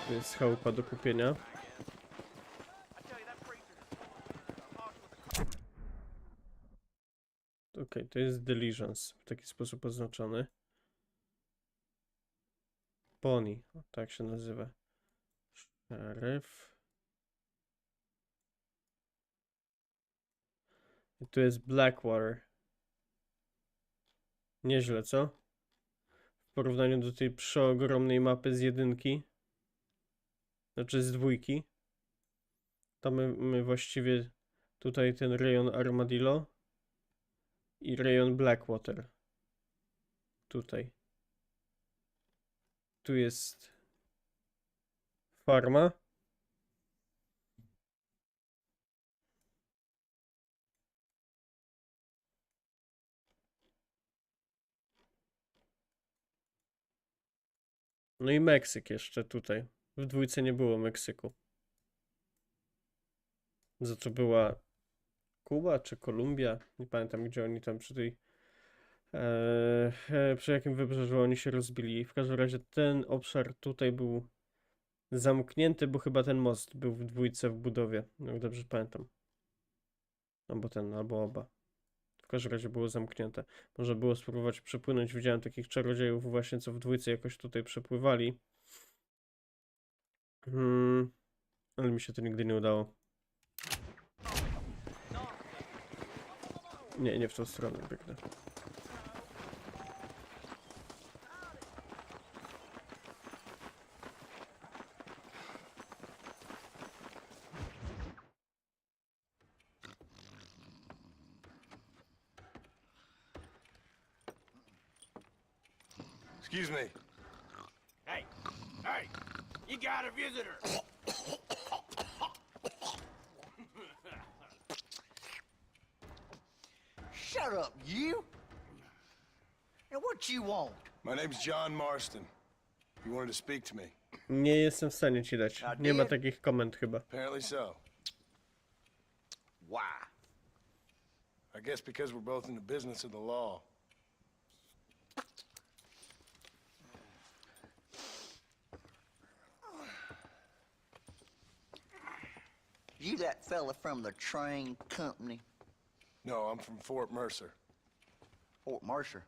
To jest chałupa do kupienia. Okej, to jest diligence, w taki sposób oznaczony. Bonnie, o, tak się nazywa. Szeryf. I tu jest Blackwater. Nieźle, co? W porównaniu do tej przeogromnej mapy z 1. Znaczy z 2. To my właściwie tutaj ten rejon Armadillo i rejon Blackwater. Tutaj. Tu jest farma. No i Meksyk jeszcze tutaj. W 2 nie było Meksyku. Za to była Kuba czy Kolumbia? Nie pamiętam, gdzie oni tam przy tej... przy jakim wybrzeżu oni się rozbili. W każdym razie ten obszar tutaj był zamknięty, bo chyba ten most był w 2 w budowie. Jak dobrze pamiętam. Albo ten, albo oba. W każdym razie było zamknięte. Można było spróbować przepłynąć. Widziałem takich czarodziejów właśnie, co w 2 jakoś tutaj przepływali. Ale mi się to nigdy nie udało. Nie, nie w tą stronę biegnę. Excuse me. Hey, hey, you got a visitor. Shut up, you! And what you want? My name's John Marston. You wanted to speak to me. Nie jestem w stanie ci dać. Nie ma takich komend chyba. Apparently so. Why? I guess because we're both in the business of the law. You that fella from the train company? No, I'm from Fort Mercer. Fort Mercer?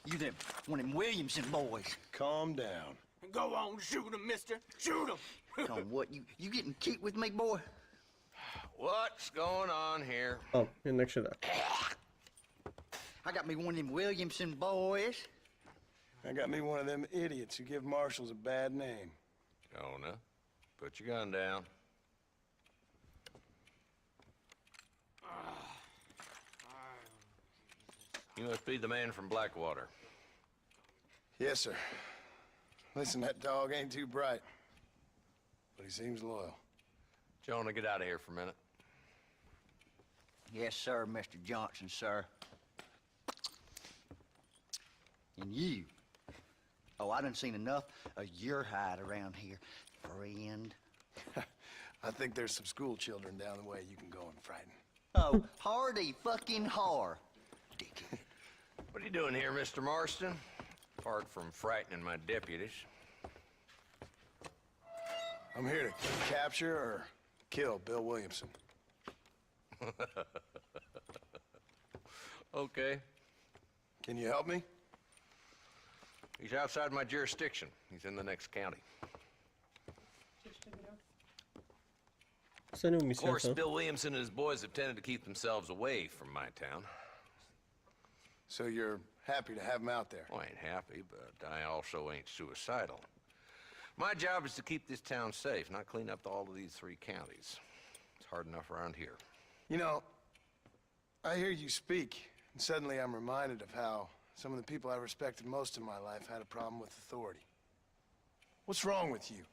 You them, one of them Williamson boys. Calm down. Go on, shoot him, mister. Shoot him. Come what, you getting cute with me, boy? What's going on here? O, jednak się da. I got me one of them Williamson boys. I got me one of them idiots who give marshals a bad name. Jonah, put your gun down. You must be the man from Blackwater. Yes, sir. Listen, that dog ain't too bright, but he seems loyal. Jonah, get out of here for a minute. Yes, sir, Mr. Johnson, sir. And you. Oh, I done seen enough of your hide around here, friend. I think there's some school children down the way you can go and frighten. Oh, hardy fucking har. Dickhead. What are you doing here, Mr. Marston? Apart from frightening my deputies. I'm here to capture or kill Bill Williamson. Okay. Can you help me? He's outside my jurisdiction. He's in the next county. Ocenił Of misję, course, co? Bill Williamson and his boys have tended to keep themselves away from my town. So you're happy to have him out there? Well, I ain't happy, but I also ain't suicidal. My job is to keep this town safe, not clean up all of these 3 counties. It's hard enough around here. You know, I hear you speak, and suddenly I'm reminded of how some of the people I respected most in my life had a problem with authority. What's wrong with you?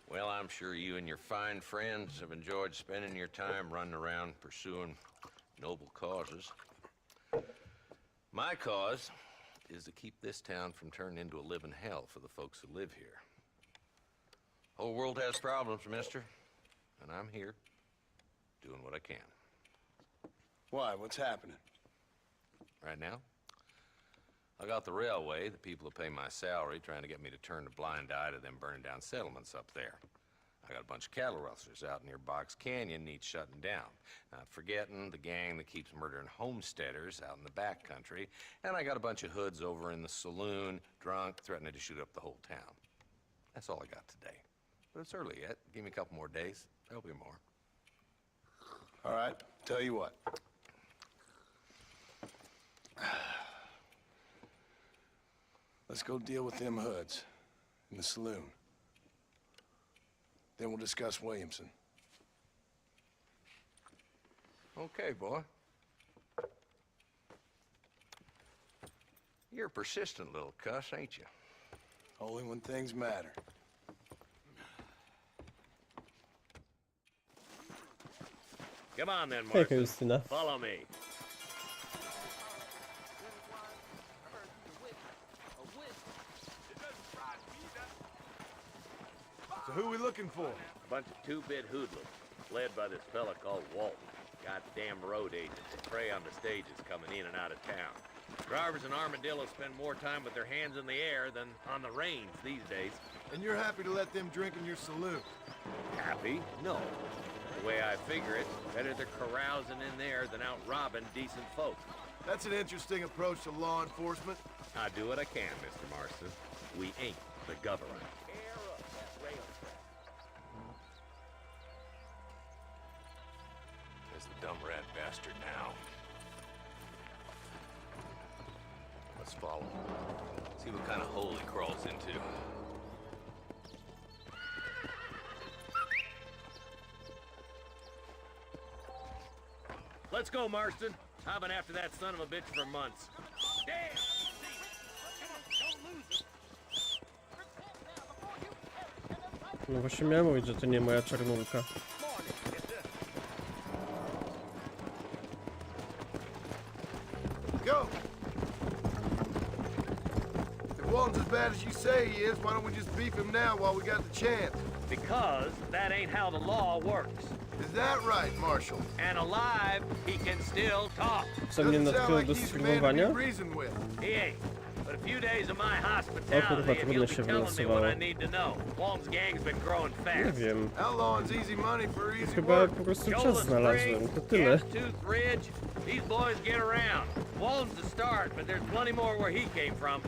Well, I'm sure you and your fine friends have enjoyed spending your time running around pursuing noble causes. My cause is to keep this town from turning into a living hell for the folks who live here. Whole world has problems, mister, and I'm here doing what I can. Why? What's happening? Right now, I got the railway, the people who pay my salary, trying to get me to turn a blind eye to them burning down settlements up there. I got a bunch of cattle rustlers out near Box Canyon needs shutting down. Not forgetting the gang that keeps murdering homesteaders out in the back country. And I got a bunch of hoods over in the saloon, drunk, threatening to shoot up the whole town. That's all I got today. But it's early yet. Give me a couple more days. There'll be more. All right, tell you what. Let's go deal with them hoods in the saloon. Then we'll discuss Williamson. Okay, boy. You're a persistent little cuss, ain't you? Only when things matter. Come on then, Hejka Marston. Justyna. Follow me. So who are we looking for? A bunch of two-bit hoodlums, led by this fella called Walton. Goddamn road agents that prey on the stages coming in and out of town. Drivers and armadillos spend more time with their hands in the air than on the reins these days. And you're happy to let them drink in your saloon? Happy? No. The way I figure it, better they're carousing in there than out robbing decent folk. That's an interesting approach to law enforcement. I do what I can, Mr. Marston. We ain't the government. There's the dumb rat bastard now. Let's follow him. See what kind of hole he crawls into. Let's go, Marston. I've been after that son of a bitch for months. Damn! No właśnie miałem mówić, że to nie moja czarnulka. Go! If Walton's as bad as you say he is, why don't we just beef him now while we got the chance? Because that ain't how the law works. Is that right, Marshal? And alive, he can still talk. Co mnie natknęło do streamowania? He ain't. But a few days of my O kurwa, hospitality, and trudno he'll się be telling me what wylosowało. I need to know. Walton's gang's been growing Nie fast. wiem. Outlawing's easy money for easy Chyba work. po prostu Shoals czas Spring, znalazłem, to tyle. Tooth Ridge, these boys get around. Walton's the start, but there's plenty more where he came from.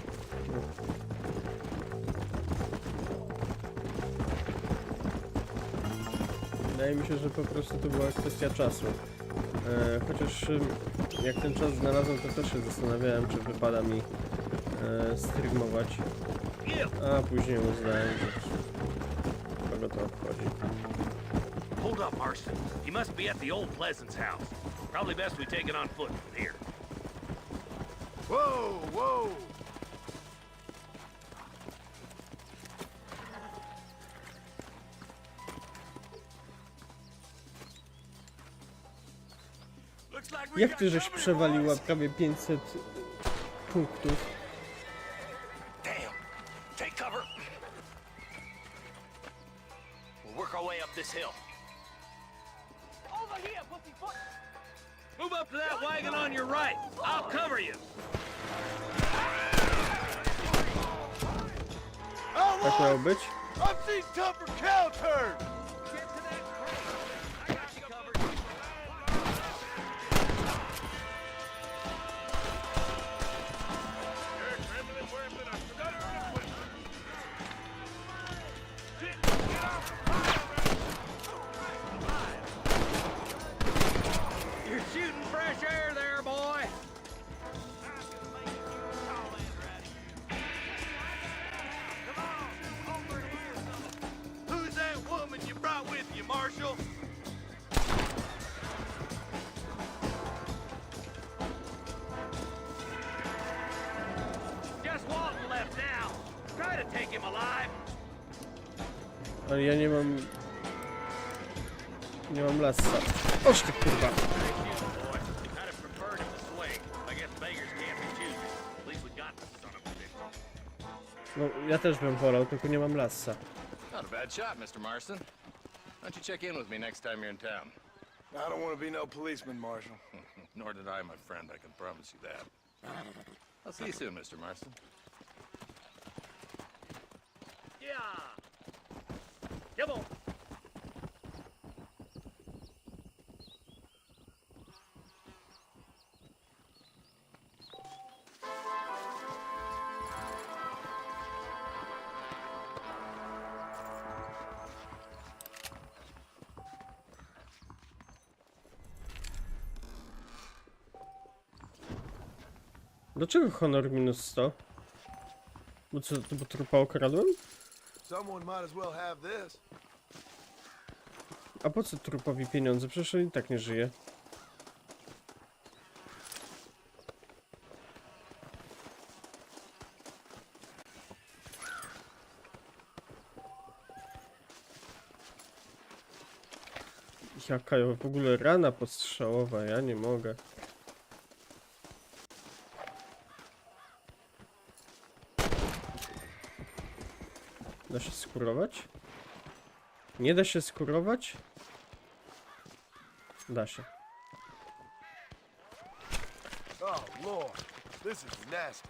Wydaje mi się, że po prostu to była kwestia czasu. Chociaż jak ten czas znalazłem, to też się zastanawiałem, czy wypada mi streamować. A później uznałem, że kogo to obchodzi. Hold up, Marston. He must be at the old Pleasance house. Probably best we take it on foot from here. Whoa, whoa! Jak ty żeś przewaliła prawie 500 punktów? Damn. Take cover. We'll work our way up this hill. Over here, pussyfoot. Move up to that wagon on your right. I'll cover you. Tak miało być? I've seen tougher cow turds! Get to that crate. I got you covered. You're shooting fresh air there, boy. Who's that woman you brought with you, Marshal? Just Walton left now. Try to take him alive. Ale ja nie mam... Nie mam lasa. Oż ty kurwa. I'd have preferred him to swing. I guess beggars can't be choosers. At least we got the son of a bitch. No ja też bym wolał, tylko nie mam lasa. Not a bad shot, Mr. Marston. Why don't you check in with me next time you're in town? I don't want to be no policeman, Marshal. Nor did I, my friend. I can promise you that. I'll see you soon, Mr. Marston. Yeah. Come on. Dlaczego honor minus 100? Bo co, bo trupa okradłem? Someone might as well have this. A po co trupowi pieniądze? Przecież on i tak nie żyje. Jaka w ogóle rana postrzałowa, ja nie mogę. Da się skurować? Nie da się skurować? Da się. Oh, Lord. This is nasty.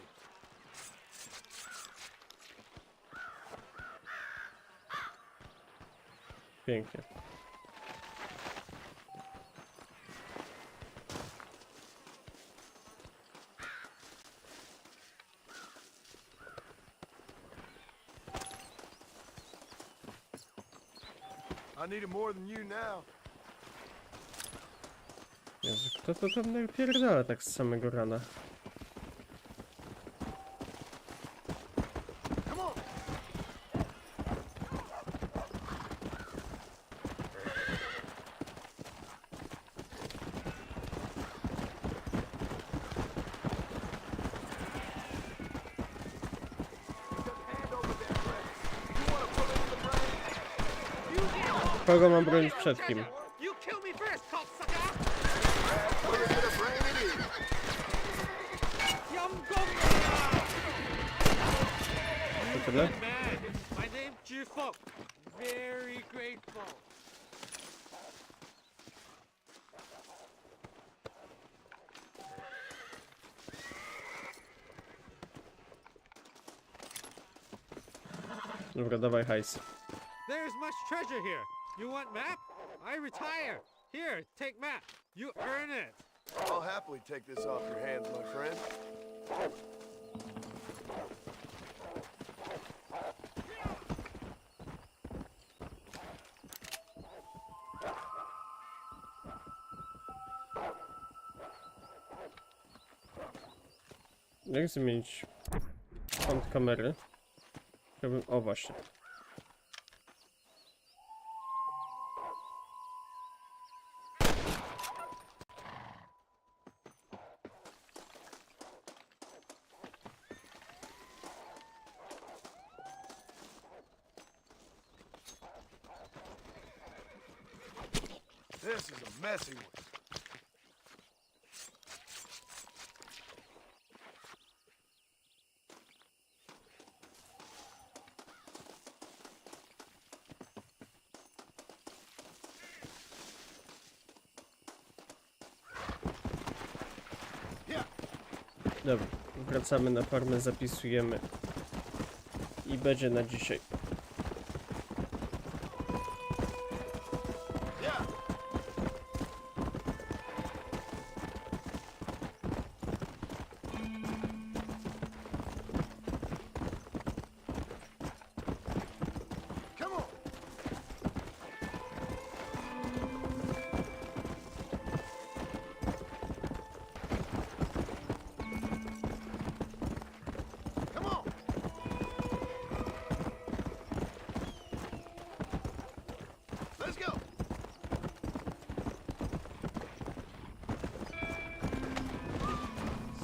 Pięknie. I need it more than you now. Jezu, kto to tam napierdala tak z samego rana? Come on. Kogo mam bronić przed kim? You kill me first, cocksucker! To tyle? Man, my name's Jifok. Very grateful. Dobra, dawaj hajs. There's much treasure here. You want map? I retire. Here, take map. You earn it. I'll happily take this off your hands, my friend. Jak zmienić kąt kamery? Chciałbym... O, właśnie. This is a messy one. Dobra, wracamy na farmę, zapisujemy i będzie na dzisiaj.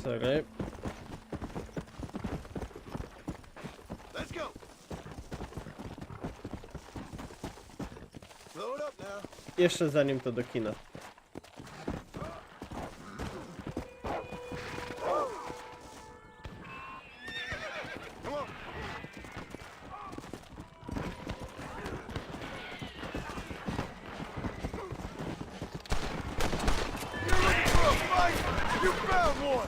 Sorry. Let's go. Blow it up now. Jeszcze zanim to do kina. You found one!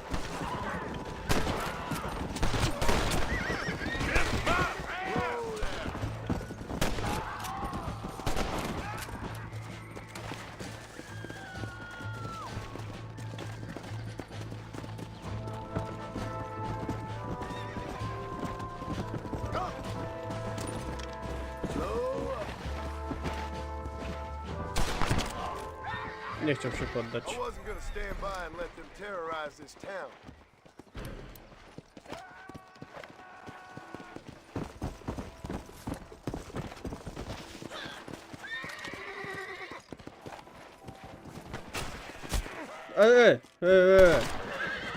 Nie chciał się poddać. I wasn't gonna stand by and let them terrorize this town.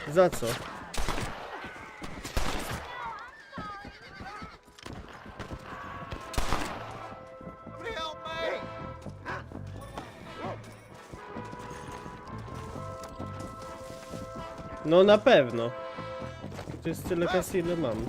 Za co? No na pewno. To jest tyle kasy, ile mam.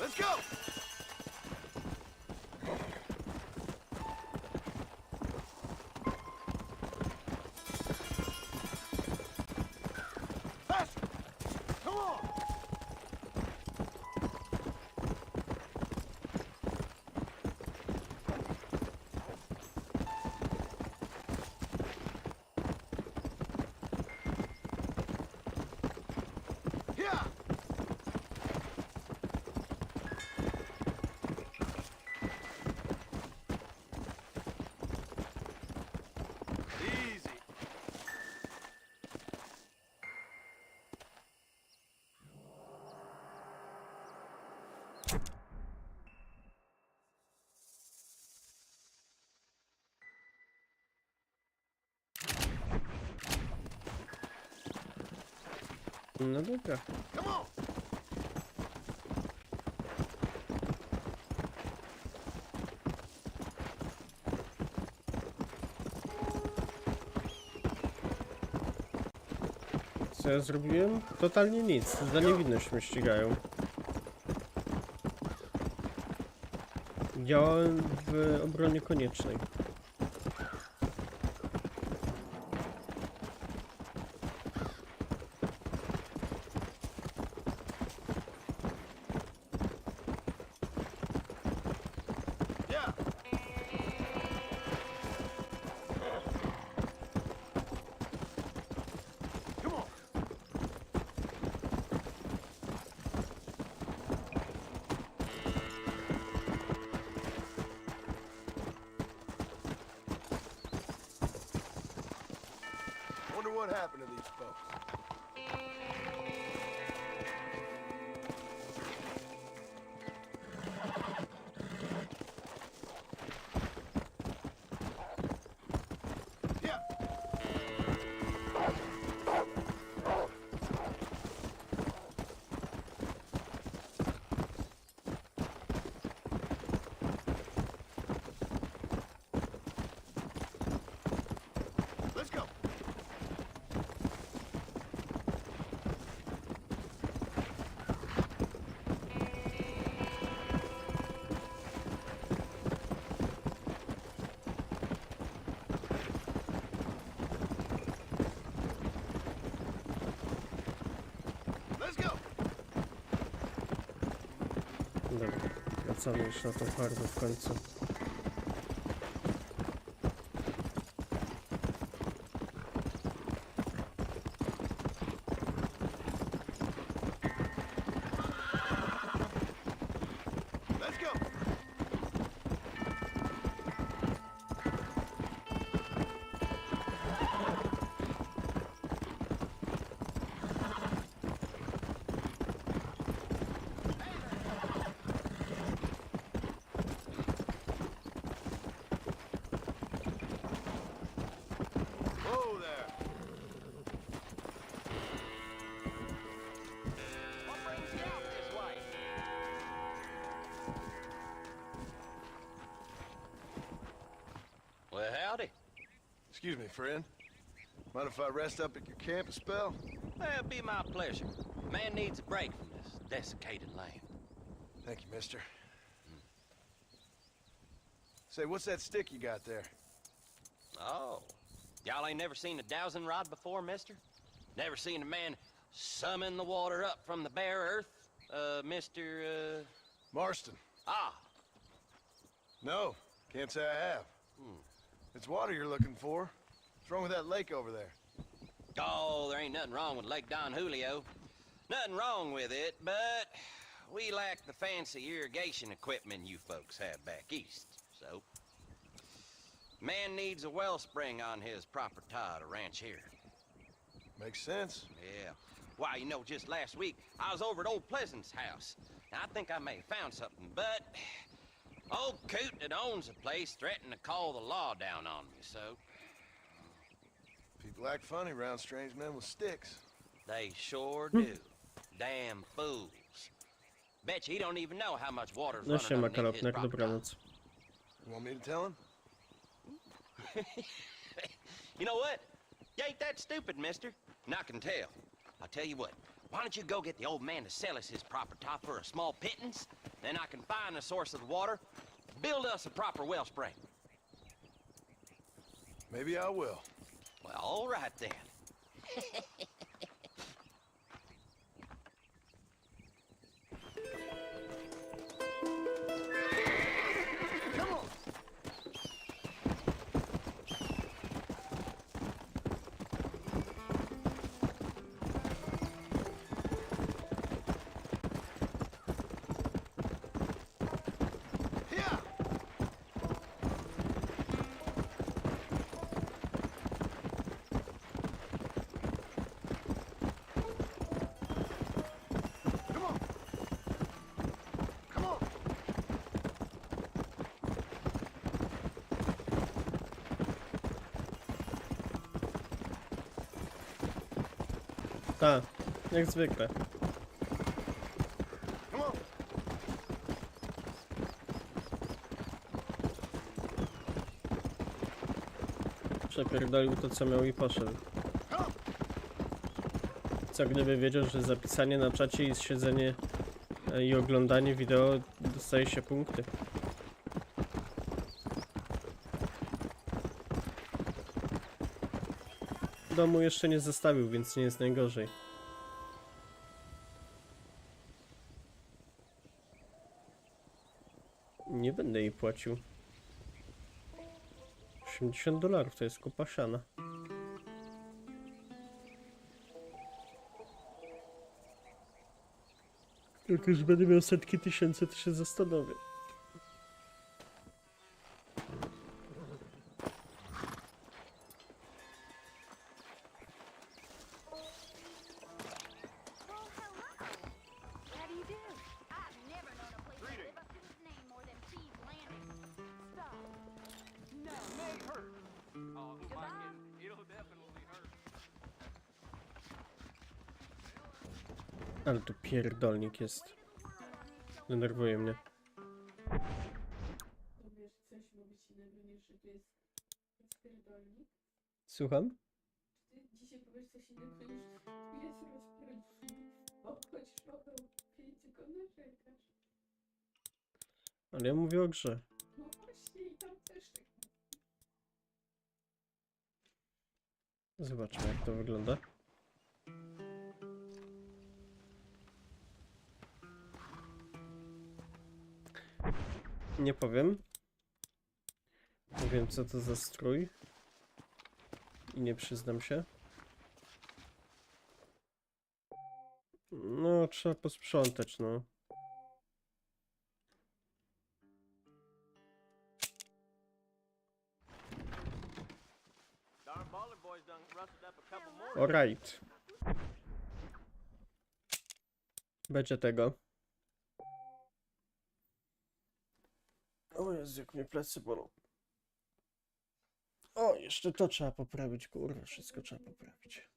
Let's go! Faster! Come on! Yeah! Easy. No dobra. Come on! Co ja zrobiłem? Totalnie nic. Za niewinność mnie ścigają. Działałem w obronie koniecznej. Yeah! Come on! Wonder what happened to these folks. Yeah. Let's go. Let's go. Dobra, wracamy już na tą farmę w końcu. Let's go. Excuse me, friend. Mind if I rest up at your camp a spell? Well, it'd be my pleasure. Man needs a break from this desiccated land. Thank you, mister. Say, what's that stick you got there? Oh. Y'all ain't never seen a dowsing rod before, mister? Never seen a man summon the water up from the bare earth? Mr. Marston. Ah. No, can't say I have. It's water you're looking for. What's wrong with that lake over there? Oh, there ain't nothing wrong with Lake Don Julio. Nothing wrong with it, but we lack the fancy irrigation equipment you folks have back east, so... Man needs a wellspring on his property to ranch here. Makes sense. Yeah. Why, you know, just last week, I was over at old Pleasant's house. Now, I think I may have found something, but... Old coot that owns the place threatened to call the law down on me, so... People act funny around strange men with sticks. They sure do. Damn fools. Bet you he don't even know how much water's No running siema, underneath his Kalopnek, property. dobranoc. You want me to tell him? You know what? You ain't that stupid, mister. And I can tell. I'll tell you what. Why don't you go get the old man to sell us his property for a small pittance? Then I can find the source of the water, build us a proper wellspring. Maybe I will. Well, all right then. Tak, jak zwykle. Przepierdolił to, co miał i poszedł. Co gdyby wiedział, że zapisanie na czacie i siedzenie i oglądanie wideo dostaje się punkty. Domu jeszcze nie zostawił, więc nie jest najgorzej. Nie będę jej płacił. $80 to jest kupa siana. Jak już będę miał setki tysięcy, to się zastanowię. Ale tu pierdolnik jest. Denerwuje mnie. Słucham? Dzisiaj powiesz coś innego niż tu jest rozpierdolnik. Obchodź szkołę, tylko narzekasz. Ale ja mówię o grze. No właśnie i tam też tak. Zobaczmy, jak to wygląda. Nie powiem. Nie wiem, co to za strój. I nie przyznam się. No, trzeba posprzątać, no. Alright. Będzie tego. O Jezu, jak mnie plecy bolą. O, jeszcze to trzeba poprawić, kurwa, wszystko trzeba poprawić.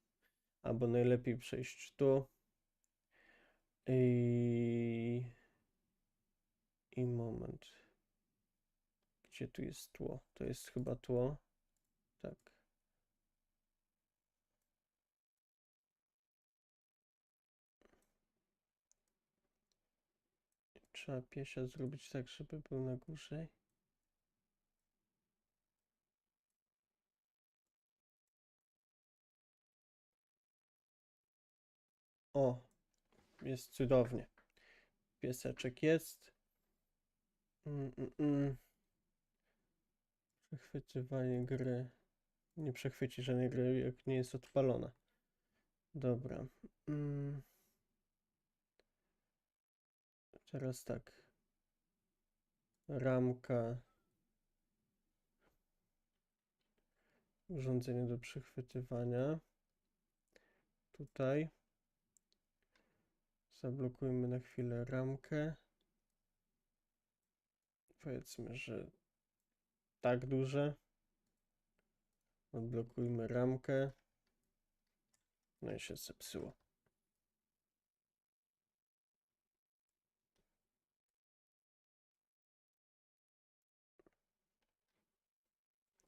Albo najlepiej przejść tu. I moment. Gdzie tu jest tło? To jest chyba tło. Tak. Trzeba piesia zrobić tak, żeby był na górze. O, jest cudownie. Pieseczek jest. Przechwytywanie gry. Nie przechwyci żadnej gry, jak nie jest odpalona. Dobra. Teraz tak. Ramka. Urządzenie do przechwytywania. Tutaj. Zablokujmy na chwilę ramkę. Powiedzmy, że tak duże. Odblokujmy ramkę. No i się zepsuło.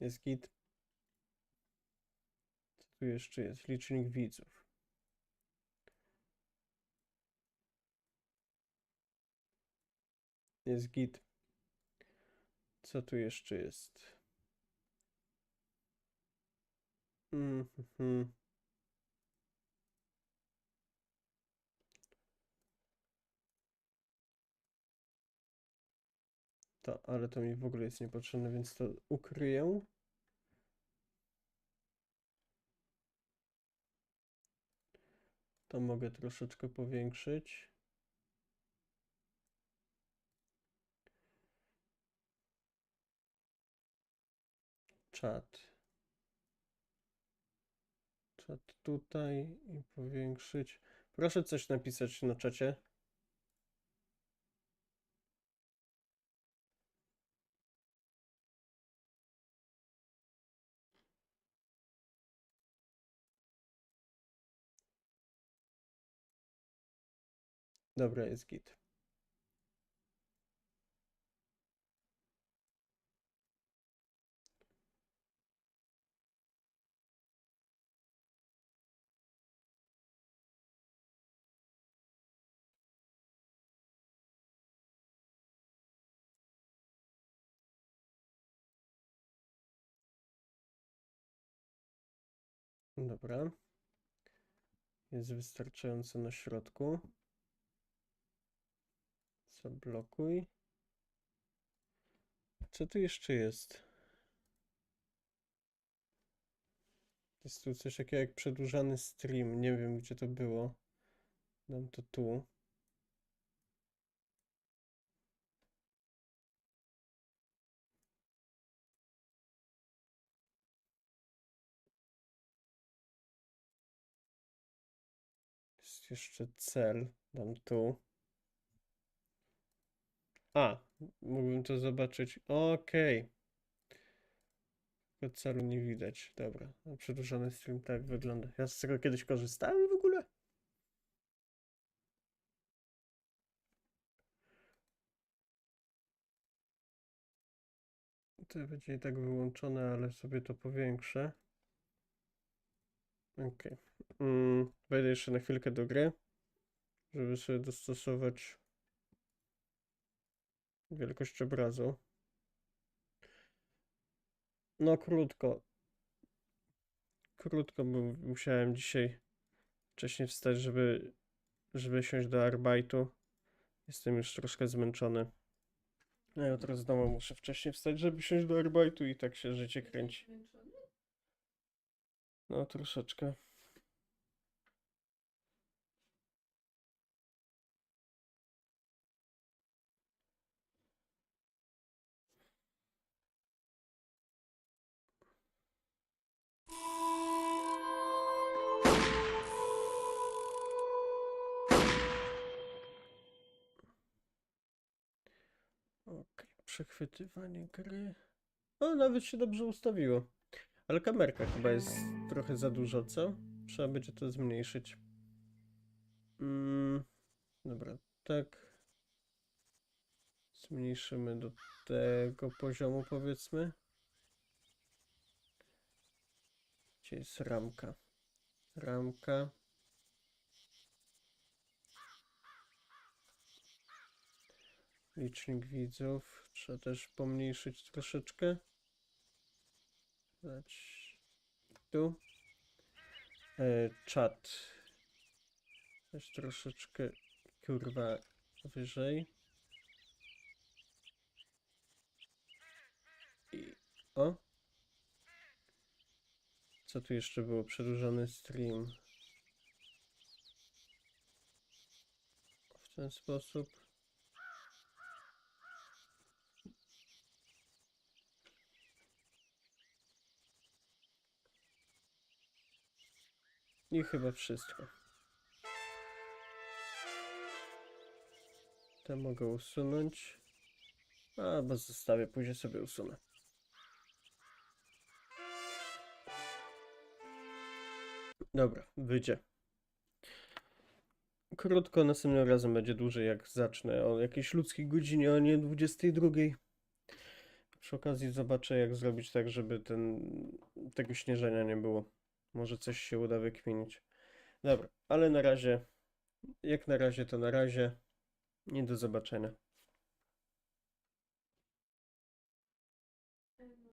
Jest git. Co tu jeszcze jest? Licznik widzów. Jest git. Co tu jeszcze jest? Ale to mi w ogóle jest niepotrzebne, więc to ukryję. To mogę troszeczkę powiększyć. Czat. Czat tutaj i powiększyć. Proszę coś napisać na czacie. Dobra, jest git. Dobra. Jest wystarczająco na środku. Zablokuj. Co tu jeszcze jest? Jest tu coś takiego jak przedłużany stream. Nie wiem, gdzie to było. Dam to tu. Jest jeszcze cel. Dam tu. A, mógłbym to zobaczyć. Okej. Tylko celu nie widać. Dobra. A przedłużony stream tak wygląda. Ja z tego kiedyś korzystałem w ogóle? To będzie i tak wyłączone, ale sobie to powiększę. Okej. Wejdę jeszcze na chwilkę do gry, żeby sobie dostosować wielkość obrazu. No krótko. Krótko, bo musiałem dzisiaj wcześniej wstać, żeby siąść do arbeitu. Jestem już troszkę zmęczony. No ja teraz znowu muszę wcześniej wstać, żeby siąść do arbeitu i tak się życie kręci. No troszeczkę. Okej, przechwytywanie gry. O, nawet się dobrze ustawiło. Ale kamerka chyba jest trochę za dużo, co? Trzeba będzie to zmniejszyć. Dobra, tak. Zmniejszymy do tego poziomu, powiedzmy. Gdzie jest ramka? Ramka. Licznik widzów. Trzeba też pomniejszyć troszeczkę. Dać tu. Czat. Dać troszeczkę, kurwa, wyżej. I o. Co tu jeszcze było? Przedłużony stream. W ten sposób. I chyba wszystko. Te mogę usunąć. Albo zostawię, później sobie usunę. Dobra, wyjdzie. Krótko, następnym razem będzie dłużej, jak zacznę o jakiejś ludzkiej godzinie, a nie 22. Przy okazji zobaczę, jak zrobić tak, żeby tego śnieżenia nie było. Może coś się uda wykminić. Dobra, ale na razie, jak na razie to na razie. I do zobaczenia.